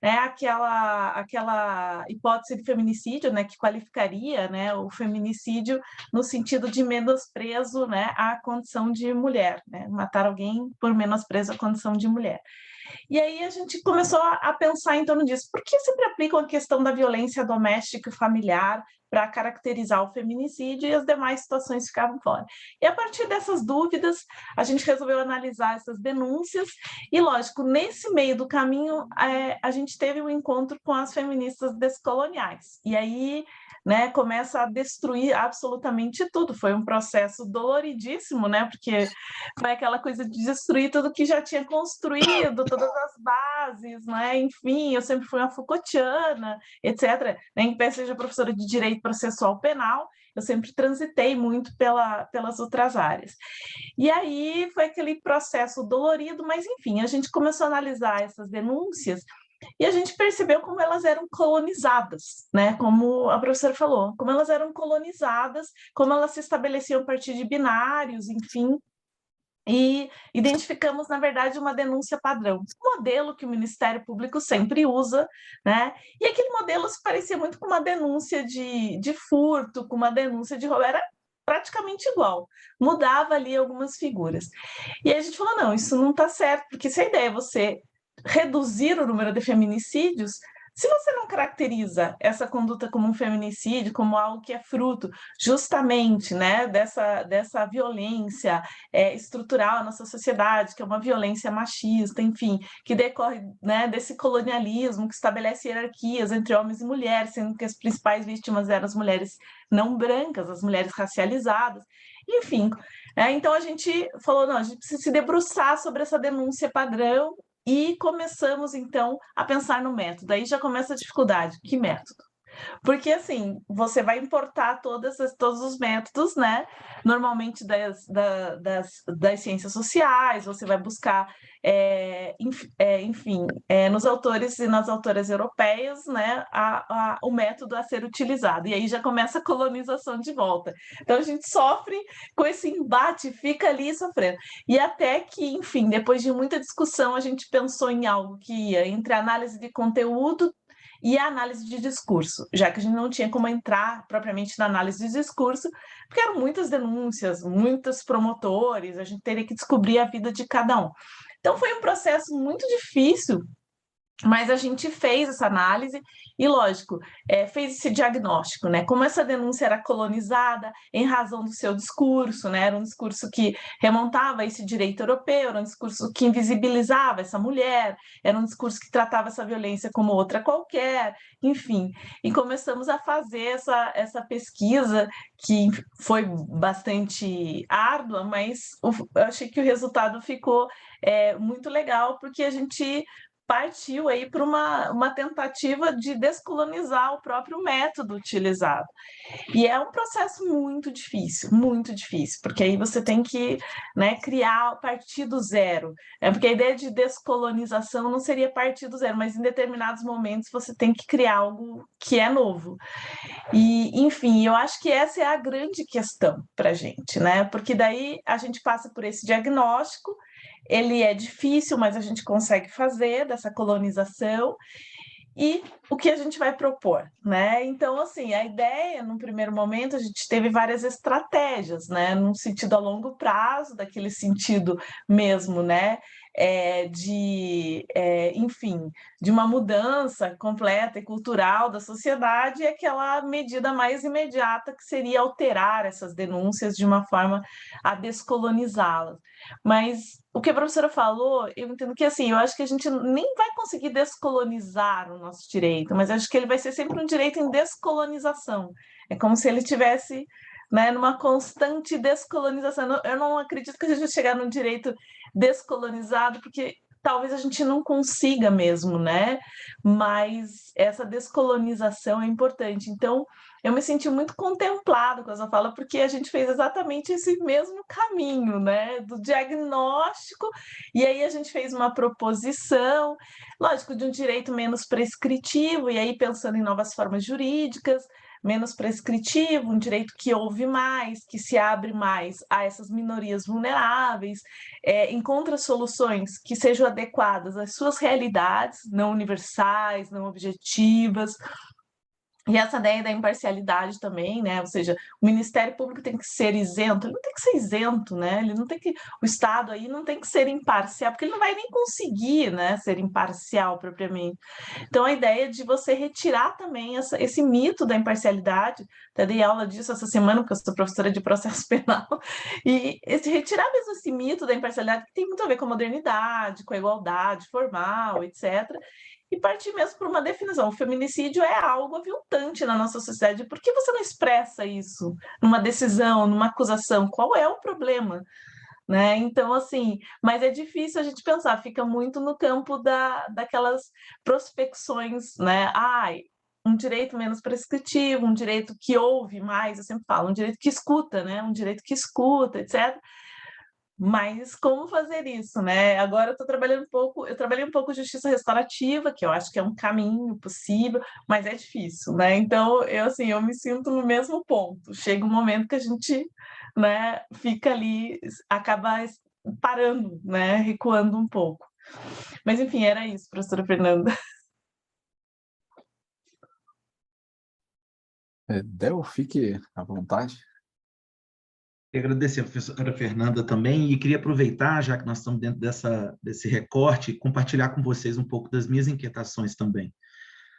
né, aquela hipótese de feminicídio, né, que qualificaria, né, o feminicídio no sentido de menosprezo, né, à condição de mulher, né, matar alguém por menosprezo à condição de mulher. E aí a gente começou a pensar em torno disso. Por que sempre aplicam a questão da violência doméstica e familiar para caracterizar o feminicídio e as demais situações ficavam fora? E a partir dessas dúvidas, a gente resolveu analisar essas denúncias e, lógico, nesse meio do caminho, a gente teve um encontro com as feministas descoloniais. E aí, né, começa a destruir absolutamente tudo. Foi um processo doloridíssimo, né, porque foi aquela coisa de destruir tudo que já tinha construído, todas as bases, né? Enfim, eu sempre fui uma Foucaultiana, etc. Em pé seja professora de Direito Processual Penal, eu sempre transitei muito pelas outras áreas. E aí foi aquele processo dolorido, mas enfim, a gente começou a analisar essas denúncias e a gente percebeu como elas eram colonizadas, né? Como a professora falou, como elas eram colonizadas, como elas se estabeleciam a partir de binários, enfim, e identificamos, na verdade, uma denúncia padrão, um modelo que o Ministério Público sempre usa, né? E aquele modelo se parecia muito com uma denúncia de furto, com uma denúncia de roubo, era praticamente igual, mudava ali algumas figuras. E aí a gente falou, não, isso não está certo, porque se a ideia é você reduzir o número de feminicídios, se você não caracteriza essa conduta como um feminicídio, como algo que é fruto justamente, né, dessa violência estrutural na nossa sociedade, que é uma violência machista, enfim, que decorre, né, desse colonialismo que estabelece hierarquias entre homens e mulheres, sendo que as principais vítimas eram as mulheres não brancas, as mulheres racializadas, enfim. Então a gente falou, não, a gente precisa se debruçar sobre essa denúncia padrão e começamos, então, a pensar no método. Aí já começa a dificuldade. Que método? Porque, assim, você vai importar todos os métodos, né? Normalmente das ciências sociais, você vai buscar, enfim, nos autores e nas autoras europeias, né? O método a ser utilizado. E aí já começa a colonização de volta. Então, a gente sofre com esse embate, fica ali sofrendo. E até que, enfim, depois de muita discussão, a gente pensou em algo que ia entre a análise de conteúdo e a análise de discurso, já que a gente não tinha como entrar propriamente na análise de discurso, porque eram muitas denúncias, muitos promotores, a gente teria que descobrir a vida de cada um. Então foi um processo muito difícil, mas a gente fez essa análise e, lógico, fez esse diagnóstico, né? Como essa denúncia era colonizada em razão do seu discurso, né? Era um discurso que remontava a esse direito europeu, era um discurso que invisibilizava essa mulher, era um discurso que tratava essa violência como outra qualquer, enfim. E começamos a fazer essa pesquisa, que foi bastante árdua, mas eu achei que o resultado ficou muito legal, porque a gente partiu aí para uma tentativa de descolonizar o próprio método utilizado. E é um processo muito difícil, porque aí você tem que, né, criar a partir do zero. Porque a ideia de descolonização não seria partir do zero, mas em determinados momentos você tem que criar algo que é novo. E, enfim, eu acho que essa é a grande questão para a gente, né? Porque daí a gente passa por esse diagnóstico, ele é difícil, mas a gente consegue fazer dessa colonização. E o que a gente vai propor, né? Então, assim, a ideia, num primeiro momento, a gente teve várias estratégias, né? Num sentido a longo prazo, daquele sentido mesmo, né? Enfim, de uma mudança completa e cultural da sociedade, e aquela medida mais imediata que seria alterar essas denúncias de uma forma a descolonizá-las. Mas o que a professora falou, eu entendo que, assim, eu acho que a gente nem vai conseguir descolonizar o nosso direito, mas acho que ele vai ser sempre um direito em descolonização. É como se ele tivesse, né, numa constante descolonização. Eu não acredito que a gente vai chegar num direito descolonizado, porque talvez a gente não consiga mesmo, né? Mas essa descolonização é importante. Então, eu me senti muito contemplado com essa fala, porque a gente fez exatamente esse mesmo caminho, né? Do diagnóstico, e aí a gente fez uma proposição, lógico, de um direito menos prescritivo, e aí pensando em novas formas jurídicas, menos prescritivo, um direito que ouve mais, que se abre mais a essas minorias vulneráveis, encontra soluções que sejam adequadas às suas realidades, não universais, não objetivas. E essa ideia da imparcialidade também, né? Ou seja, o Ministério Público tem que ser isento, ele não tem que ser isento, né? Ele não tem que, o Estado aí não tem que ser imparcial, porque ele não vai nem conseguir, né, ser imparcial propriamente. Então, a ideia de você retirar também esse mito da imparcialidade, até dei aula disso essa semana, porque eu sou professora de processo penal, e retirar mesmo esse mito da imparcialidade, que tem muito a ver com a modernidade, com a igualdade formal, etc., e partir mesmo por uma definição. O feminicídio é algo aviltante na nossa sociedade. Por que você não expressa isso numa decisão, numa acusação? Qual é o problema? Né? Então, assim, mas é difícil a gente pensar, fica muito no campo daquelas prospecções, né? Ai, um direito menos prescritivo, um direito que ouve mais, eu sempre falo, um direito que escuta, né? Um direito que escuta, etc. Mas como fazer isso, né? Agora eu estou trabalhando um pouco, eu trabalhei um pouco justiça restaurativa, que eu acho que é um caminho possível, mas é difícil, né? Então, eu me sinto no mesmo ponto. Chega um momento que a gente, né, fica ali, acaba parando, né, recuando um pouco. Mas enfim, era isso, professora Fernanda. Del, fique à vontade. Queria agradecer a professora Fernanda também e queria aproveitar, já que nós estamos dentro desse recorte, compartilhar com vocês um pouco das minhas inquietações também,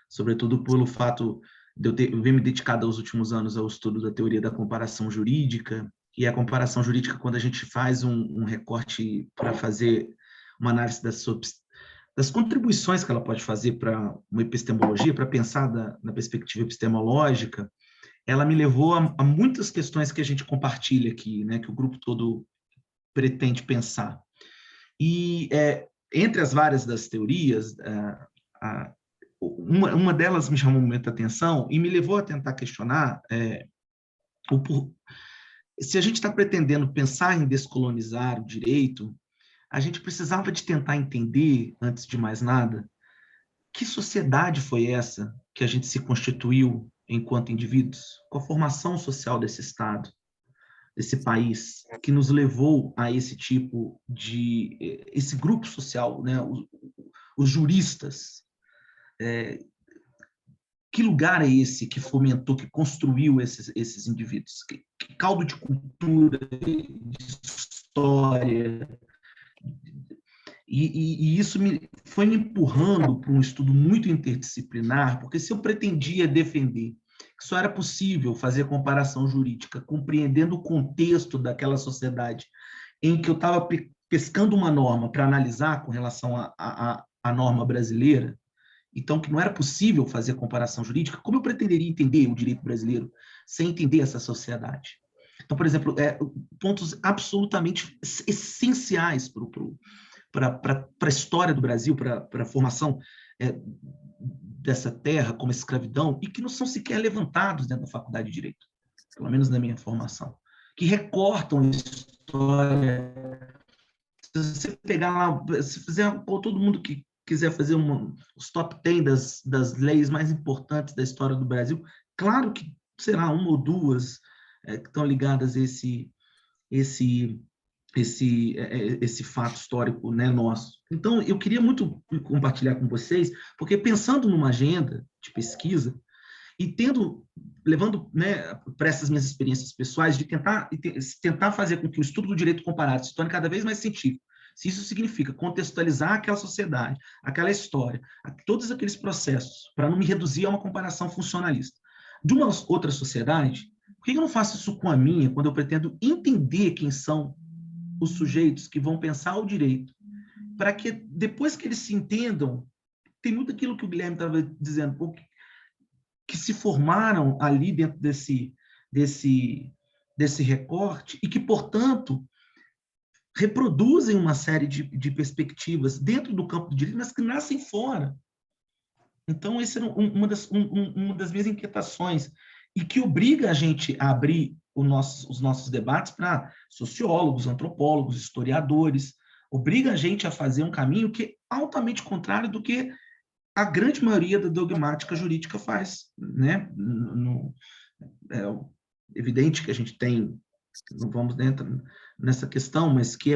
sobretudo pelo fato de eu vir me dedicado aos últimos anos ao estudo da teoria da comparação jurídica, e a comparação jurídica, quando a gente faz um recorte para fazer uma análise das contribuições que ela pode fazer para uma epistemologia, para pensar na perspectiva epistemológica, ela me levou a muitas questões que a gente compartilha aqui, né, que o grupo todo pretende pensar. E entre as várias das teorias, uma delas me chamou muita atenção e me levou a tentar questionar se a gente está pretendendo pensar em descolonizar o direito, a gente precisava de tentar entender, antes de mais nada, que sociedade foi essa que a gente se constituiu enquanto indivíduos? Qual a formação social desse Estado, desse país, que nos levou a esse tipo esse grupo social, né? Os juristas. Que lugar é esse que fomentou, que construiu esses indivíduos? Que caldo de cultura, de história. E isso foi me empurrando para um estudo muito interdisciplinar, porque se eu pretendia defender que só era possível fazer comparação jurídica compreendendo o contexto daquela sociedade em que eu estava pescando uma norma para analisar com relação à norma brasileira, então que não era possível fazer comparação jurídica, como eu pretenderia entender o direito brasileiro sem entender essa sociedade? Então, por exemplo, pontos absolutamente essenciais para a história do Brasil, para a formação dessa terra como escravidão, e que não são sequer levantados dentro da faculdade de Direito, pelo menos na minha formação, que recortam a história. Se você pegar lá, se fizer, todo mundo que quiser fazer os top 10 das leis mais importantes da história do Brasil, claro que será uma ou duas que estão ligadas a esse fato histórico, né, nosso. Então, eu queria muito compartilhar com vocês, porque pensando numa agenda de pesquisa e levando, né, para essas minhas experiências pessoais, de tentar fazer com que o estudo do direito comparado se torne cada vez mais científico, se isso significa contextualizar aquela sociedade, aquela história, todos aqueles processos, para não me reduzir a uma comparação funcionalista de uma outra sociedade, por que eu não faço isso com a minha, quando eu pretendo entender quem são os sujeitos que vão pensar o direito, para que depois que eles se entendam, tem muito aquilo que o Guilherme estava dizendo, que se formaram ali dentro desse recorte e que, portanto, reproduzem uma série de perspectivas dentro do campo do direito, mas que nascem fora. Então, essa é uma das minhas inquietações, e que obriga a gente a abrir os nossos debates para sociólogos, antropólogos, historiadores, obriga a gente a fazer um caminho que é altamente contrário do que a grande maioria da dogmática jurídica faz, né? É evidente que a gente tem, não vamos dentro nessa questão, mas que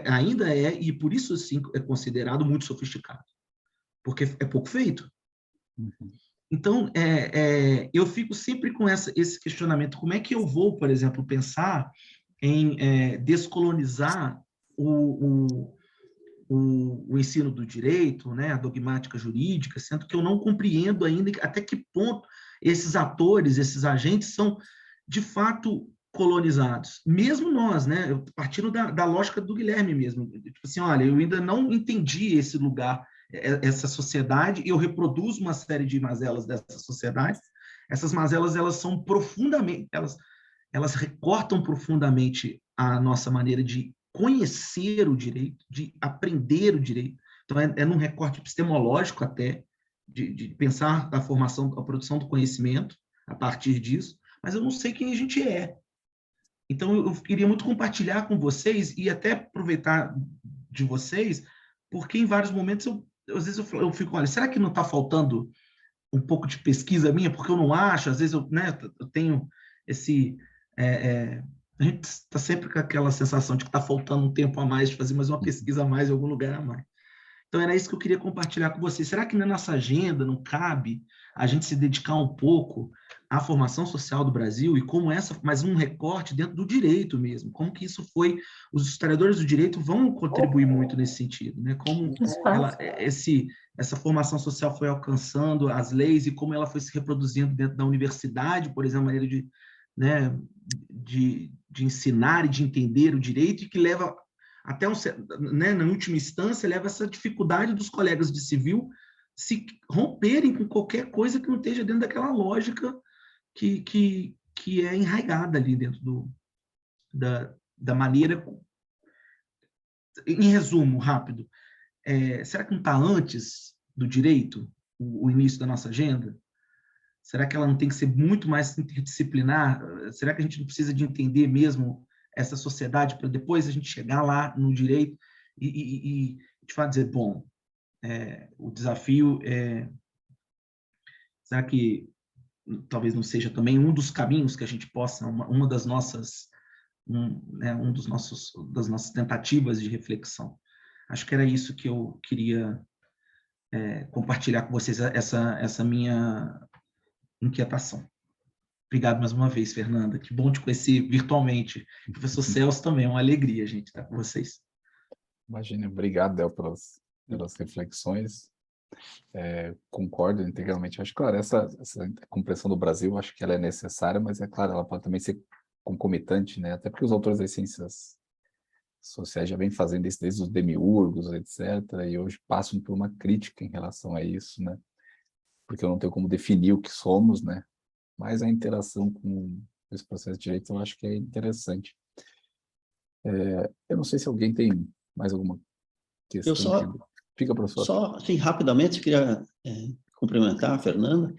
ainda e por isso sim é considerado muito sofisticado, porque é pouco feito. Então, eu fico sempre com esse questionamento, como é que eu vou, por exemplo, pensar em descolonizar o ensino do direito, né, a dogmática jurídica, sendo que eu não compreendo ainda até que ponto esses atores, esses agentes são, de fato, colonizados. Mesmo nós, né, partindo da lógica do Guilherme mesmo, tipo assim, olha, eu ainda não entendi esse lugar, essa sociedade, e eu reproduzo uma série de mazelas dessa sociedade. Essas mazelas, elas são profundamente, elas recortam profundamente a nossa maneira de conhecer o direito, de aprender o direito. Então, num recorte epistemológico até, de pensar a formação, a produção do conhecimento a partir disso, mas eu não sei quem a gente é. Então, eu queria muito compartilhar com vocês e até aproveitar de vocês, porque em vários momentos, às vezes eu fico, olha, será que não está faltando um pouco de pesquisa minha? Porque eu não acho, às vezes eu tenho esse... a gente está sempre com aquela sensação de que está faltando um tempo a mais de fazer mais uma pesquisa a mais em algum lugar a mais. Então, era isso que eu queria compartilhar com vocês. Será que na nossa agenda não cabe a gente se dedicar um pouco à formação social do Brasil e como mais um recorte dentro do direito mesmo? Como que isso foi... Os historiadores do direito vão contribuir muito nesse sentido, né? Como essa formação social foi alcançando as leis e como ela foi se reproduzindo dentro da universidade, por exemplo, a maneira de ensinar e de entender o direito, e que leva até né, na última instância, leva essa dificuldade dos colegas de civil se romperem com qualquer coisa que não esteja dentro daquela lógica que é enraizada ali dentro da maneira... Em resumo, rápido, será que não está antes do direito o início da nossa agenda? Será que ela não tem que ser muito mais interdisciplinar? Será que a gente não precisa de entender mesmo essa sociedade para depois a gente chegar lá no direito e de fato dizer, bom, o desafio será que talvez não seja também um dos caminhos que a gente possa, uma das nossas, das nossas tentativas de reflexão? Acho que era isso que eu queria compartilhar com vocês, essa minha inquietação. Obrigado mais uma vez, Fernanda. Que bom te conhecer virtualmente. O professor Celso também, é uma alegria a gente estar com vocês. Imagina, obrigado, Del, pelas reflexões. Concordo integralmente. Acho que, claro, essa compreensão do Brasil, acho que ela é necessária, mas, é claro, ela pode também ser concomitante, né? Até porque os autores das ciências sociais já vêm fazendo isso desde os demiurgos, etc., e hoje passam por uma crítica em relação a isso, né? Porque eu não tenho como definir o que somos, né? Mas a interação com esse processo de direito eu acho que é interessante. Eu não sei se alguém tem mais alguma questão. Fica, professor. Só, assim, rapidamente, eu queria cumprimentar a Fernanda,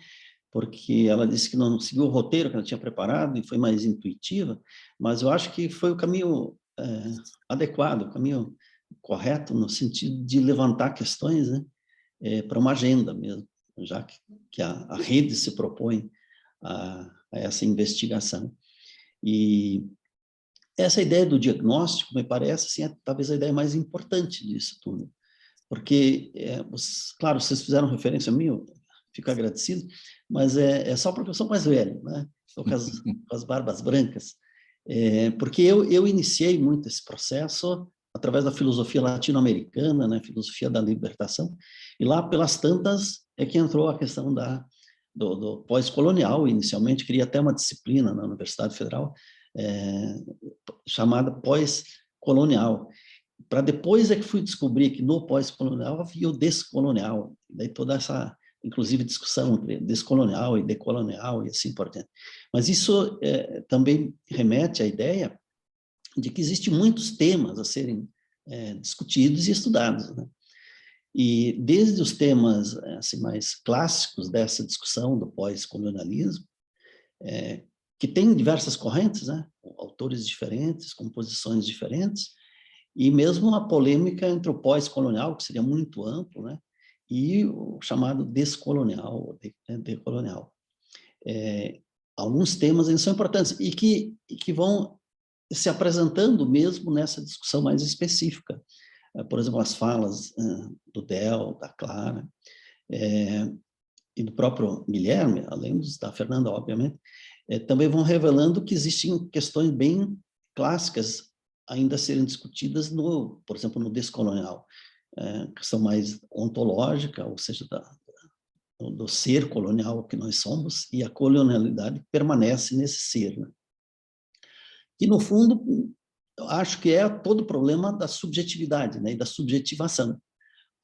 porque ela disse que não seguiu o roteiro que ela tinha preparado e foi mais intuitiva, mas eu acho que foi o caminho adequado, o caminho correto, no sentido de levantar questões, né, para uma agenda mesmo, já que a rede se propõe a essa investigação. E essa ideia do diagnóstico, me parece, assim, talvez a ideia mais importante disso tudo, porque, claro, vocês fizeram referência a mim, eu fico agradecido, mas é só porque eu sou mais velho, né? Estou com as barbas brancas, porque eu iniciei muito esse processo através da filosofia latino-americana, né? Filosofia da libertação, e lá pelas tantas é que entrou a questão do pós-colonial. Inicialmente queria até uma disciplina na Universidade Federal chamada pós-colonial, para depois é que fui descobrir que no pós-colonial havia o descolonial, daí toda essa, inclusive, discussão entre descolonial e decolonial e assim por diante. Mas isso também remete à ideia de que existem muitos temas a serem discutidos e estudados, né? E desde os temas assim, mais clássicos dessa discussão do pós-colonialismo, que tem diversas correntes, né? Autores diferentes, composições diferentes, e mesmo a polêmica entre o pós-colonial, que seria muito amplo, né? E o chamado descolonial, decolonial. Alguns temas eles são importantes e que vão se apresentando mesmo nessa discussão mais específica. Por exemplo, as falas do Del, da Clara, e do próprio Guilherme, além da Fernanda, obviamente, também vão revelando que existem questões bem clássicas ainda a serem discutidas, por exemplo, no descolonial, questão mais ontológica, ou seja, do ser colonial que nós somos, e a colonialidade permanece nesse ser, né? E, no fundo, eu acho que é todo o problema da subjetividade, né, e da subjetivação.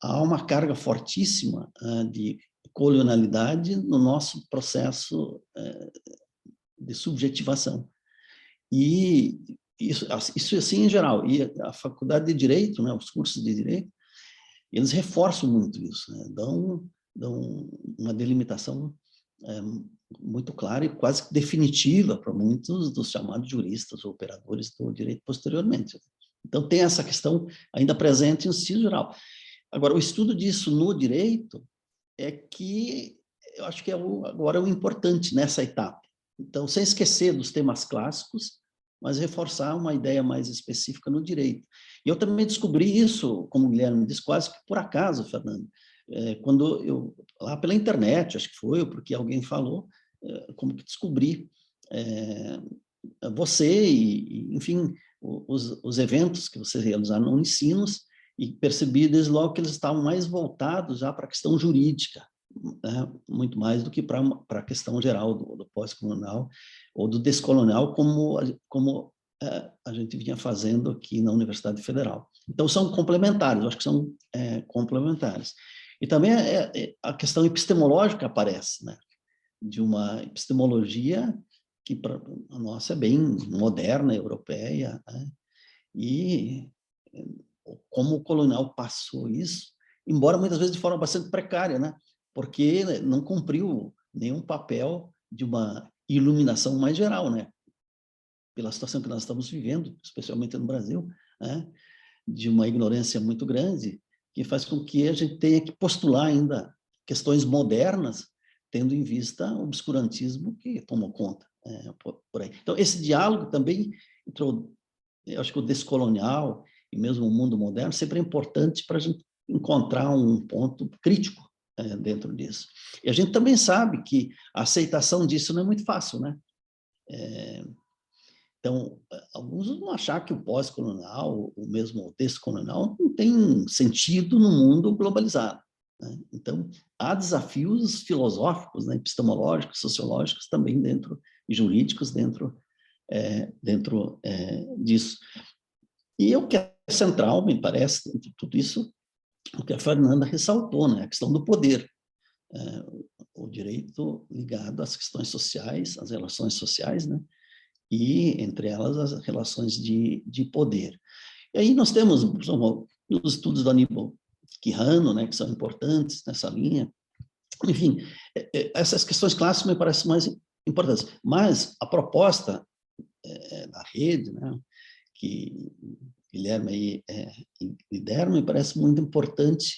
Há uma carga fortíssima de colonialidade no nosso processo de subjetivação. E isso assim em geral. E a faculdade de Direito, né, os cursos de Direito, eles reforçam muito isso, né, dão uma delimitação muito clara e quase definitiva para muitos dos chamados juristas ou operadores do direito posteriormente. Então, tem essa questão ainda presente em si geral. Agora, o estudo disso no direito é que eu acho que agora é o importante nessa etapa. Então, sem esquecer dos temas clássicos, mas reforçar uma ideia mais específica no direito. E eu também descobri isso, como o Guilherme disse, quase que por acaso, Fernando, quando eu, lá pela internet, acho que foi, ou porque alguém falou, como que descobri você e enfim, os eventos que vocês realizaram no Unicinos, e percebi desde logo que eles estavam mais voltados já para a questão jurídica, né? Muito mais do que para a questão geral do pós-colonial ou do descolonial, como a gente vinha fazendo aqui na Universidade Federal. Então, são complementares, eu acho que são complementares. E também a questão epistemológica aparece, né? De uma epistemologia que para a nossa é bem moderna, europeia, né? E como o colonial passou isso, embora muitas vezes de forma bastante precária, né? Porque não cumpriu nenhum papel de uma iluminação mais geral, né? Pela situação que nós estamos vivendo, especialmente no Brasil, né? De uma ignorância muito grande, que faz com que a gente tenha que postular ainda questões modernas, tendo em vista o obscurantismo que tomou conta por aí. Então, esse diálogo também entrou, eu acho que o descolonial e mesmo o mundo moderno sempre é importante para a gente encontrar um ponto crítico dentro disso. E a gente também sabe que a aceitação disso não é muito fácil, né? Então, alguns vão achar que o pós-colonial, ou mesmo o descolonial, não tem sentido no mundo globalizado, né? Então, há desafios filosóficos, né, epistemológicos, sociológicos também dentro, e jurídicos dentro disso. E o que é central, me parece, dentro de tudo isso, o que a Fernanda ressaltou, né, a questão do poder. O direito ligado às questões sociais, às relações sociais, né? E, entre elas, as relações de poder. E aí nós temos, por exemplo, os estudos do Aníbal Quijano, né, que são importantes nessa linha. Enfim, essas questões clássicas me parecem mais importantes. Mas a proposta da rede, né, que Guilherme aí lidera, me parece muito importante,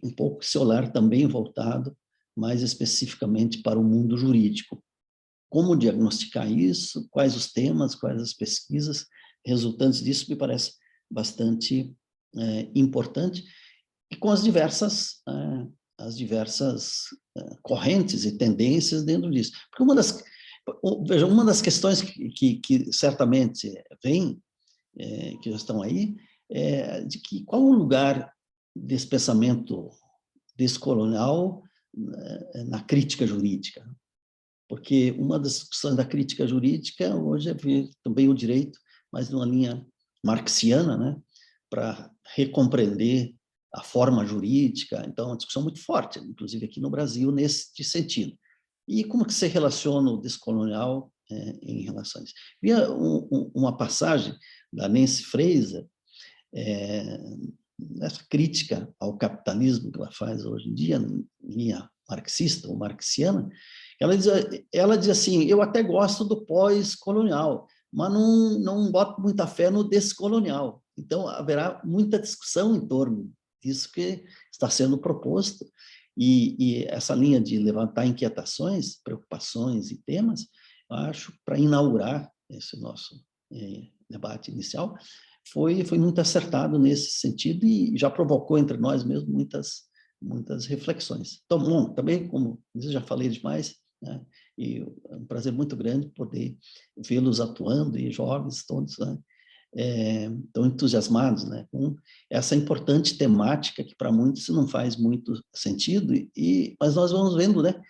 um pouco esse olhar também voltado mais especificamente para o mundo jurídico. Como diagnosticar isso, quais os temas, quais as pesquisas resultantes disso, me parece bastante importante, e com as diversas correntes e tendências dentro disso. Porque uma das questões que certamente vem, que já estão aí, é de que qual o lugar desse pensamento descolonial na crítica jurídica. Porque uma das questões da crítica jurídica hoje é ver também o direito, mas numa linha marxiana, né, para recompreender a forma jurídica. Então, é uma discussão muito forte, inclusive aqui no Brasil, nesse sentido. E como que se relaciona o descolonial em relação a isso. Havia uma passagem da Nancy Fraser, nessa crítica ao capitalismo que ela faz hoje em dia, linha marxista ou marxiana, ela diz assim, eu até gosto do pós-colonial, mas não boto muita fé no descolonial. Então, haverá muita discussão em torno disso que está sendo proposto, e essa linha de levantar inquietações, preocupações e temas, eu acho, para inaugurar esse nosso debate inicial, foi muito acertado nesse sentido e já provocou entre nós mesmos muitas reflexões. Então, bom, também, como eu já falei demais, né, e é um prazer muito grande poder vê-los atuando, e jovens todos, né, tão entusiasmados, né, com essa importante temática que para muitos não faz muito sentido, mas nós vamos vendo, né,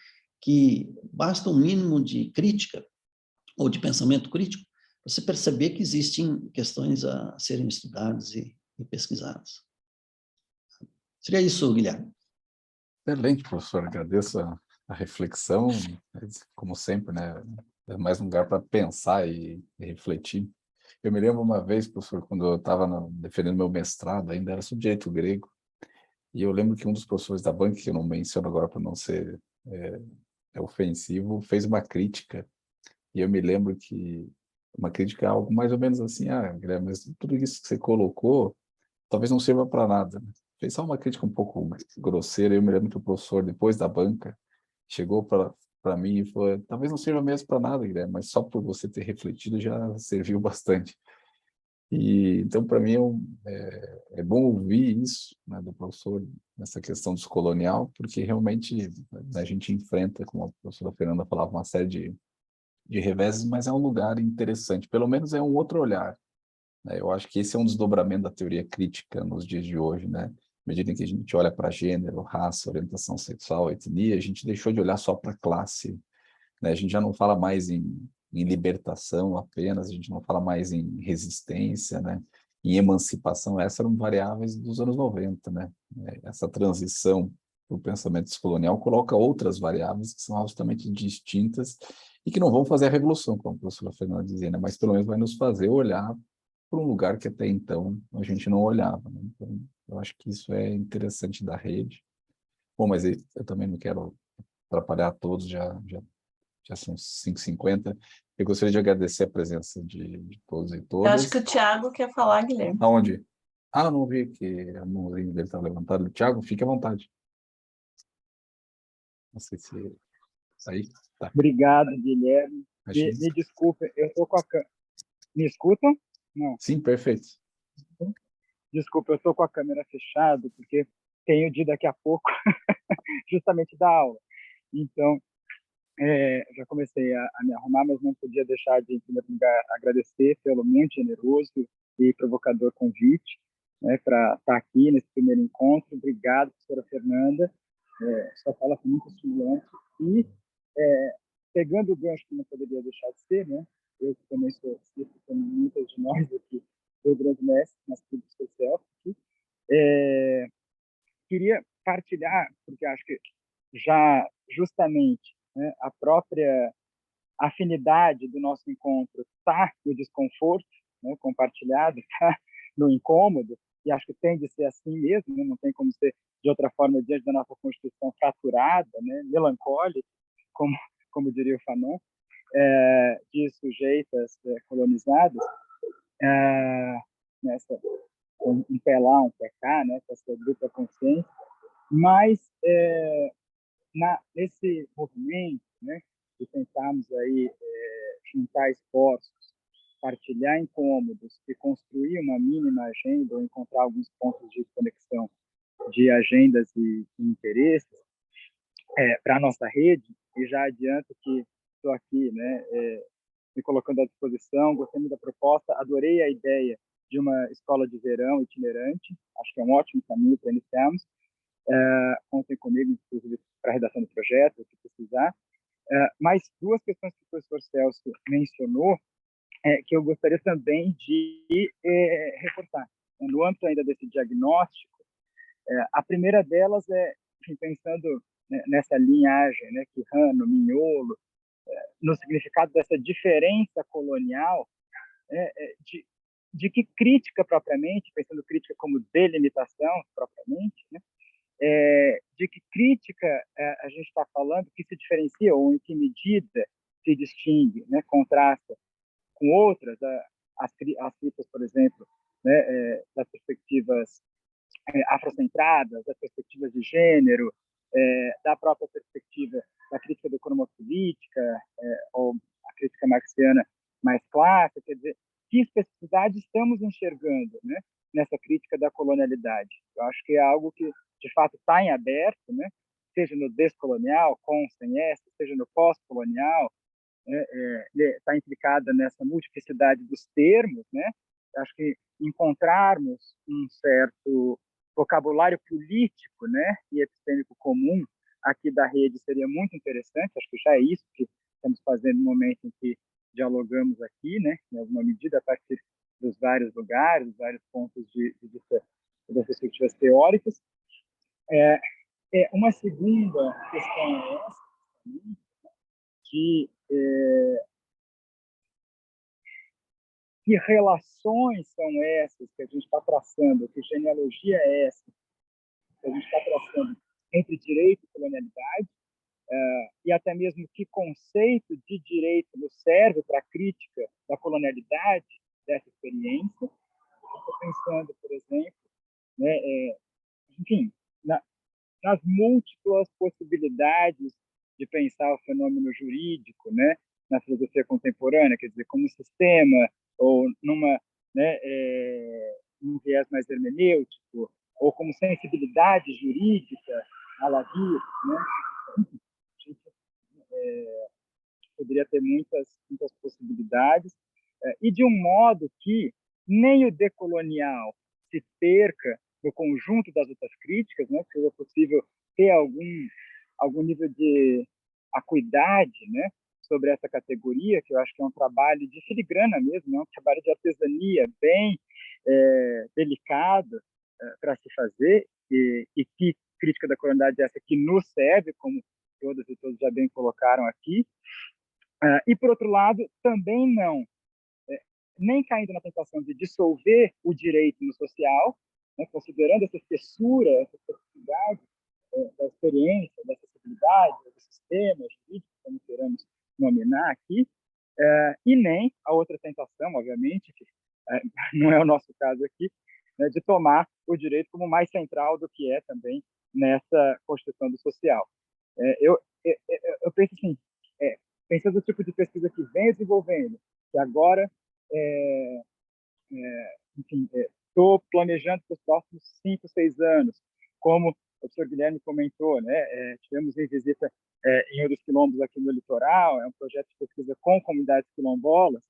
que basta um mínimo de crítica ou de pensamento crítico para você perceber que existem questões a serem estudadas e pesquisadas. Seria isso, Guilherme. Excelente, professor. Agradeço a reflexão, como sempre, né? É mais um lugar para pensar e refletir. Eu me lembro uma vez, professor, quando eu estava defendendo meu mestrado, ainda era sobre direito grego, e eu lembro que um dos professores da banca, que eu não menciono agora para não ser ofensivo, fez uma crítica, e eu me lembro que uma crítica é algo mais ou menos assim, Guilherme, mas tudo isso que você colocou talvez não sirva para nada, né? Fez só uma crítica um pouco grosseira. Eu me lembro que o professor, depois da banca, chegou para mim e falou, talvez não sirva mesmo para nada, Guilherme, mas só por você ter refletido já serviu bastante. E então, para mim, é bom ouvir isso, né, do professor nessa questão descolonial, porque realmente a gente enfrenta, como a professora Fernanda falava, uma série de reveses, mas é um lugar interessante, pelo menos é um outro olhar, né? Eu acho que esse é um desdobramento da teoria crítica nos dias de hoje, né? À medida que a gente olha para gênero, raça, orientação sexual, etnia, a gente deixou de olhar só para classe, né? A gente já não fala mais em libertação apenas, a gente não fala mais em resistência, né? Em emancipação. Essas eram variáveis dos anos 90, né? Essa transição para o pensamento descolonial coloca outras variáveis que são absolutamente distintas e que não vão fazer a revolução, como a professora Fernanda dizia, né? Mas pelo menos vai nos fazer olhar para um lugar que até então a gente não olhava, né? Então, eu acho que isso é interessante da rede. Bom, mas eu também não quero atrapalhar todos, já são 5h50. Eu gostaria de agradecer a presença de todos e Eu acho todas. que o Thiago quer falar, Guilherme. Aonde? Não vi que a mãozinha dele está levantada. Thiago, fique à vontade. Não sei se... Aí, tá. Obrigado, Guilherme. Imagina. Me desculpe, eu estou com a câmera. Me escutam? Não. Sim, perfeito. Desculpa, eu estou com a câmera fechada, porque tenho de daqui a pouco justamente dar aula. Então, já comecei a me arrumar, mas não podia deixar de, em primeiro lugar, agradecer pelo muito generoso e provocador convite, né, para estar aqui nesse primeiro encontro. Obrigado, professora Fernanda. Sua fala foi muito estimulante. E, pegando o gancho que não poderia deixar de ser, né, eu também sou discípulo, como muitas de nós aqui, do grande mestre, nas Clínicas Social, queria partilhar, porque acho que já justamente, né, a própria afinidade do nosso encontro está no desconforto, né, compartilhado, está no incômodo, e acho que tem de ser assim mesmo, né, não tem como ser de outra forma diante da nossa Constituição fraturada, né, melancólica, como diria o Fanon, de sujeitas colonizadas, nessa um P lá, um PK, né, com essa dupla consciência, mas nesse movimento, né, de tentarmos aí juntar esforços, partilhar incômodos e construir uma mínima agenda ou encontrar alguns pontos de conexão de agendas e interesses para a nossa rede, e já adianto que estou aqui, né, me colocando à disposição, gostei muito da proposta, adorei a ideia de uma escola de verão itinerante, acho que é um ótimo caminho para iniciarmos. Contem comigo, inclusive, para a redação do projeto, se precisar. Mas duas questões que o professor Celso mencionou, que eu gostaria também de reforçar. No âmbito ainda desse diagnóstico, a primeira delas é, enfim, pensando nessa linhagem, né, Quijano, Mignolo, no significado dessa diferença colonial, de que crítica propriamente, pensando crítica como delimitação propriamente, né? De que crítica a gente está falando, que se diferencia ou em que medida se distingue, né? Contrasta com outras, as críticas, por exemplo, né? Das perspectivas afrocentradas, das perspectivas de gênero, da própria perspectiva da crítica da economopolítica, ou a crítica marxiana mais clássica, quer dizer, que especificidade estamos enxergando, né, nessa crítica da colonialidade. Eu acho que é algo que, de fato, está em aberto, né, seja no descolonial, com, sem S, seja no pós-colonial, está implicada nessa multiplicidade dos termos, né? Eu acho que encontrarmos um certo vocabulário político, né, e epistêmico comum aqui da rede seria muito interessante. Acho que já é isso que estamos fazendo no momento em que dialogamos aqui, né, em alguma medida a partir dos vários lugares, dos vários pontos de vista das perspectivas teóricas. Uma segunda questão é essa, que relações são essas que a gente está traçando, que genealogia é essa que a gente está traçando entre direito e colonialidade, e até mesmo que conceito de direito nos serve para a crítica da colonialidade dessa experiência. Estou pensando, por exemplo, né, enfim, nas múltiplas possibilidades de pensar o fenômeno jurídico, né, na filosofia contemporânea, quer dizer, como sistema, ou né, num viés mais hermenêutico, ou como sensibilidade jurídica, à la vie, né? A gente poderia ter muitas possibilidades, e de um modo que nem o decolonial se perca no conjunto das outras críticas, né? Que seja possível ter algum nível de acuidade, né, sobre essa categoria, que eu acho que é um trabalho de filigrana mesmo, é um trabalho de artesania bem delicado para se fazer, e que crítica da colonialidade é essa que nos serve, como todas e todos já bem colocaram aqui. E, por outro lado, também não, nem caindo na tentação de dissolver o direito no social, né, considerando essa espessura, essa especificidade da experiência, da acessibilidade, do sistema jurídico, como queremos nominar aqui, e nem a outra tentação, obviamente, que não é o nosso caso aqui, né, de tomar o direito como mais central do que é também nessa construção do social. Eu penso assim, pensando no tipo de pesquisa que vem desenvolvendo, que agora, enfim, estou planejando para os próximos 5, 6 anos, como o professor Guilherme comentou, né, tivemos em visita em um dos quilombos aqui no litoral, é um projeto de pesquisa com comunidades quilombolas,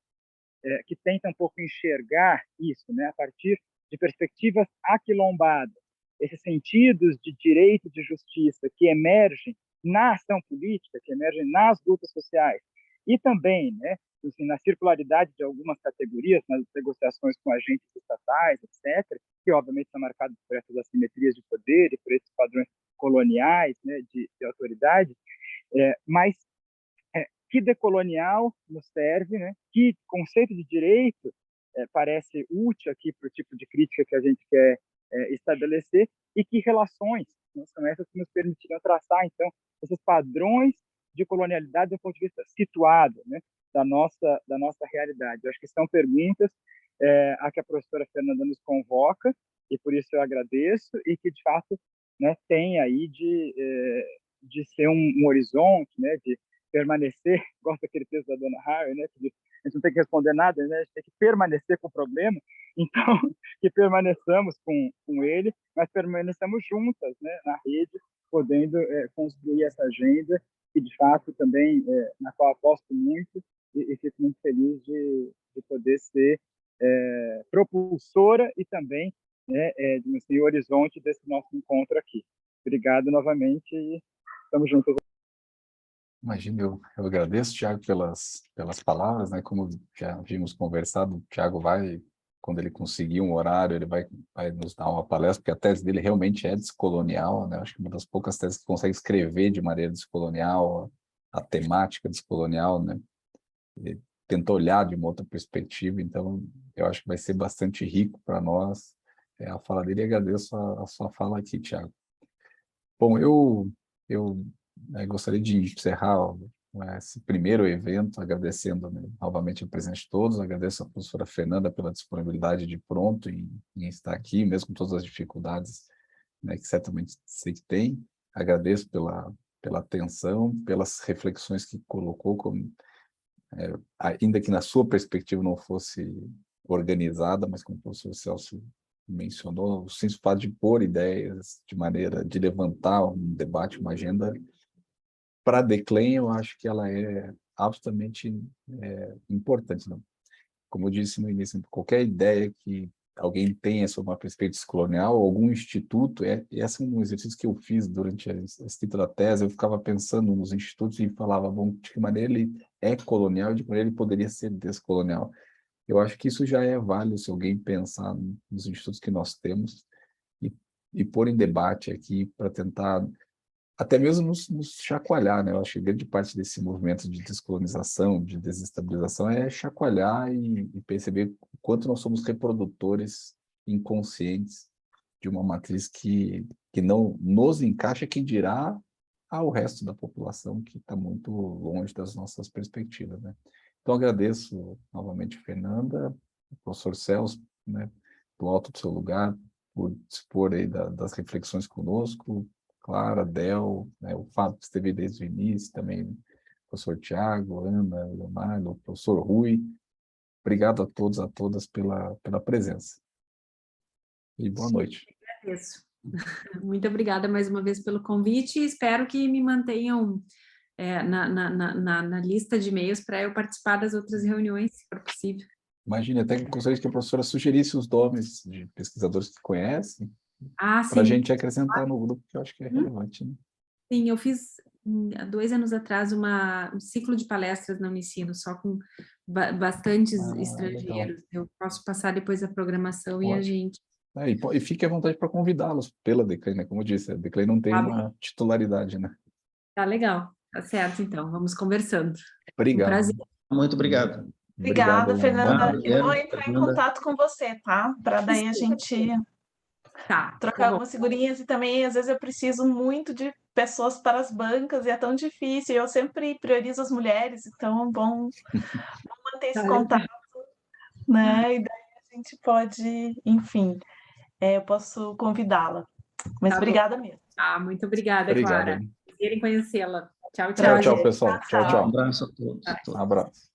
que tenta um pouco enxergar isso, né, a partir de perspectivas aquilombadas, esses sentidos de direito e de justiça que emergem na ação política, que emergem nas lutas sociais, e também, né, assim, na circularidade de algumas categorias, nas negociações com agentes estatais, etc., que obviamente são marcados por essas assimetrias de poder e por esses padrões coloniais, né, de autoridade, mas que decolonial nos serve, né? Que conceito de direito parece útil aqui para o tipo de crítica que a gente quer estabelecer, e que relações, né, são essas que nos permitiram traçar, então, esses padrões de colonialidade do ponto de vista situado, né, da nossa realidade. Eu acho que são perguntas a que a professora Fernanda nos convoca, e por isso eu agradeço, e que, de fato, né, tem aí de ser um horizonte, né, de permanecer, gosto daquele texto da dona Harry, né, que a gente não tem que responder nada, né, a gente tem que permanecer com o problema, então, que permaneçamos com ele, mas permaneçamos juntas, né, na rede, podendo construir essa agenda, que de fato também, na qual aposto muito, e fico muito feliz de poder ser propulsora e também, né, assim, o horizonte desse nosso encontro aqui. Obrigado novamente e estamos juntos. Imagina, eu agradeço, Tiago, pelas palavras, né? Como já vimos conversado, o Tiago quando ele conseguir um horário, ele vai nos dar uma palestra, porque a tese dele realmente é descolonial, né? Acho que uma das poucas teses que consegue escrever de maneira descolonial, a temática descolonial, né? E tenta olhar de uma outra perspectiva, então eu acho que vai ser bastante rico para nós a fala dele, e agradeço a sua fala aqui, Thiago. Bom, eu gostaria de encerrar esse primeiro evento agradecendo, né, novamente a presença de todos, agradeço a professora Fernanda pela disponibilidade de pronto em estar aqui, mesmo com todas as dificuldades, né, que certamente sei que tem, agradeço pela atenção, pelas reflexões que colocou, ainda que na sua perspectiva não fosse organizada, mas como o professor Celso mencionou, o simples fato de pôr ideias de maneira de levantar um debate, uma agenda, para a DECLEM, eu acho que ela é absolutamente importante. Não? Como eu disse no início, qualquer ideia que alguém tenha sobre uma perspectiva colonial, algum instituto, esse é um exercício que eu fiz durante a escrita da tese, eu ficava pensando nos institutos e falava, bom, de que maneira ele é colonial, de que maneira ele poderia ser descolonial. Eu acho que isso já é válido se alguém pensar nos institutos que nós temos e pôr em debate aqui para tentar até mesmo nos chacoalhar, né? Eu acho que grande parte desse movimento de descolonização, de desestabilização, é chacoalhar e perceber o quanto nós somos reprodutores inconscientes de uma matriz que não nos encaixa, quem dirá ao resto da população que está muito longe das nossas perspectivas, né? Então, agradeço novamente, Fernanda, o professor Celso, né, do alto do seu lugar, por dispor aí das reflexões conosco, Clara, Del, né, o Fábio que esteve desde o início, também o professor Tiago, Ana, Leonardo, o professor Rui. Obrigado a todos, a todas pela presença. E boa noite. Agradeço. Muito obrigada mais uma vez pelo convite e espero que me mantenham na lista de e-mails para eu participar das outras reuniões, se for possível. Imagine, até gostaria que a professora sugerisse os nomes de pesquisadores que conhecem, para a sim. gente acrescentar no grupo, que eu acho que é relevante. Né? Sim, eu fiz, há 2 anos atrás, um ciclo de palestras na Unicino, só com bastantes estrangeiros. Legal. Eu posso passar depois a programação. Ótimo. E a gente... E fique à vontade para convidá-los pela DECLEM, né? Como eu disse, a DECLEM não tem uma titularidade, né? Tá legal, tá certo, então, vamos conversando. Obrigado. Um prazer. Muito obrigado. Obrigada, Fernanda. Eu vou entrar Fernanda. em contato com você, tá? Para daí a gente trocar algumas figurinhas, e também, às vezes, eu preciso muito de pessoas para as bancas, e é tão difícil. Eu sempre priorizo as mulheres, então é bom manter esse contato, né? E daí a gente pode, enfim, eu posso convidá-la. Mas obrigada mesmo. Muito obrigada, Clara. Querem conhecê-la. Tchau, tchau. Tchau, tchau, pessoal. Tchau, tchau. Um abraço a todos. Um abraço.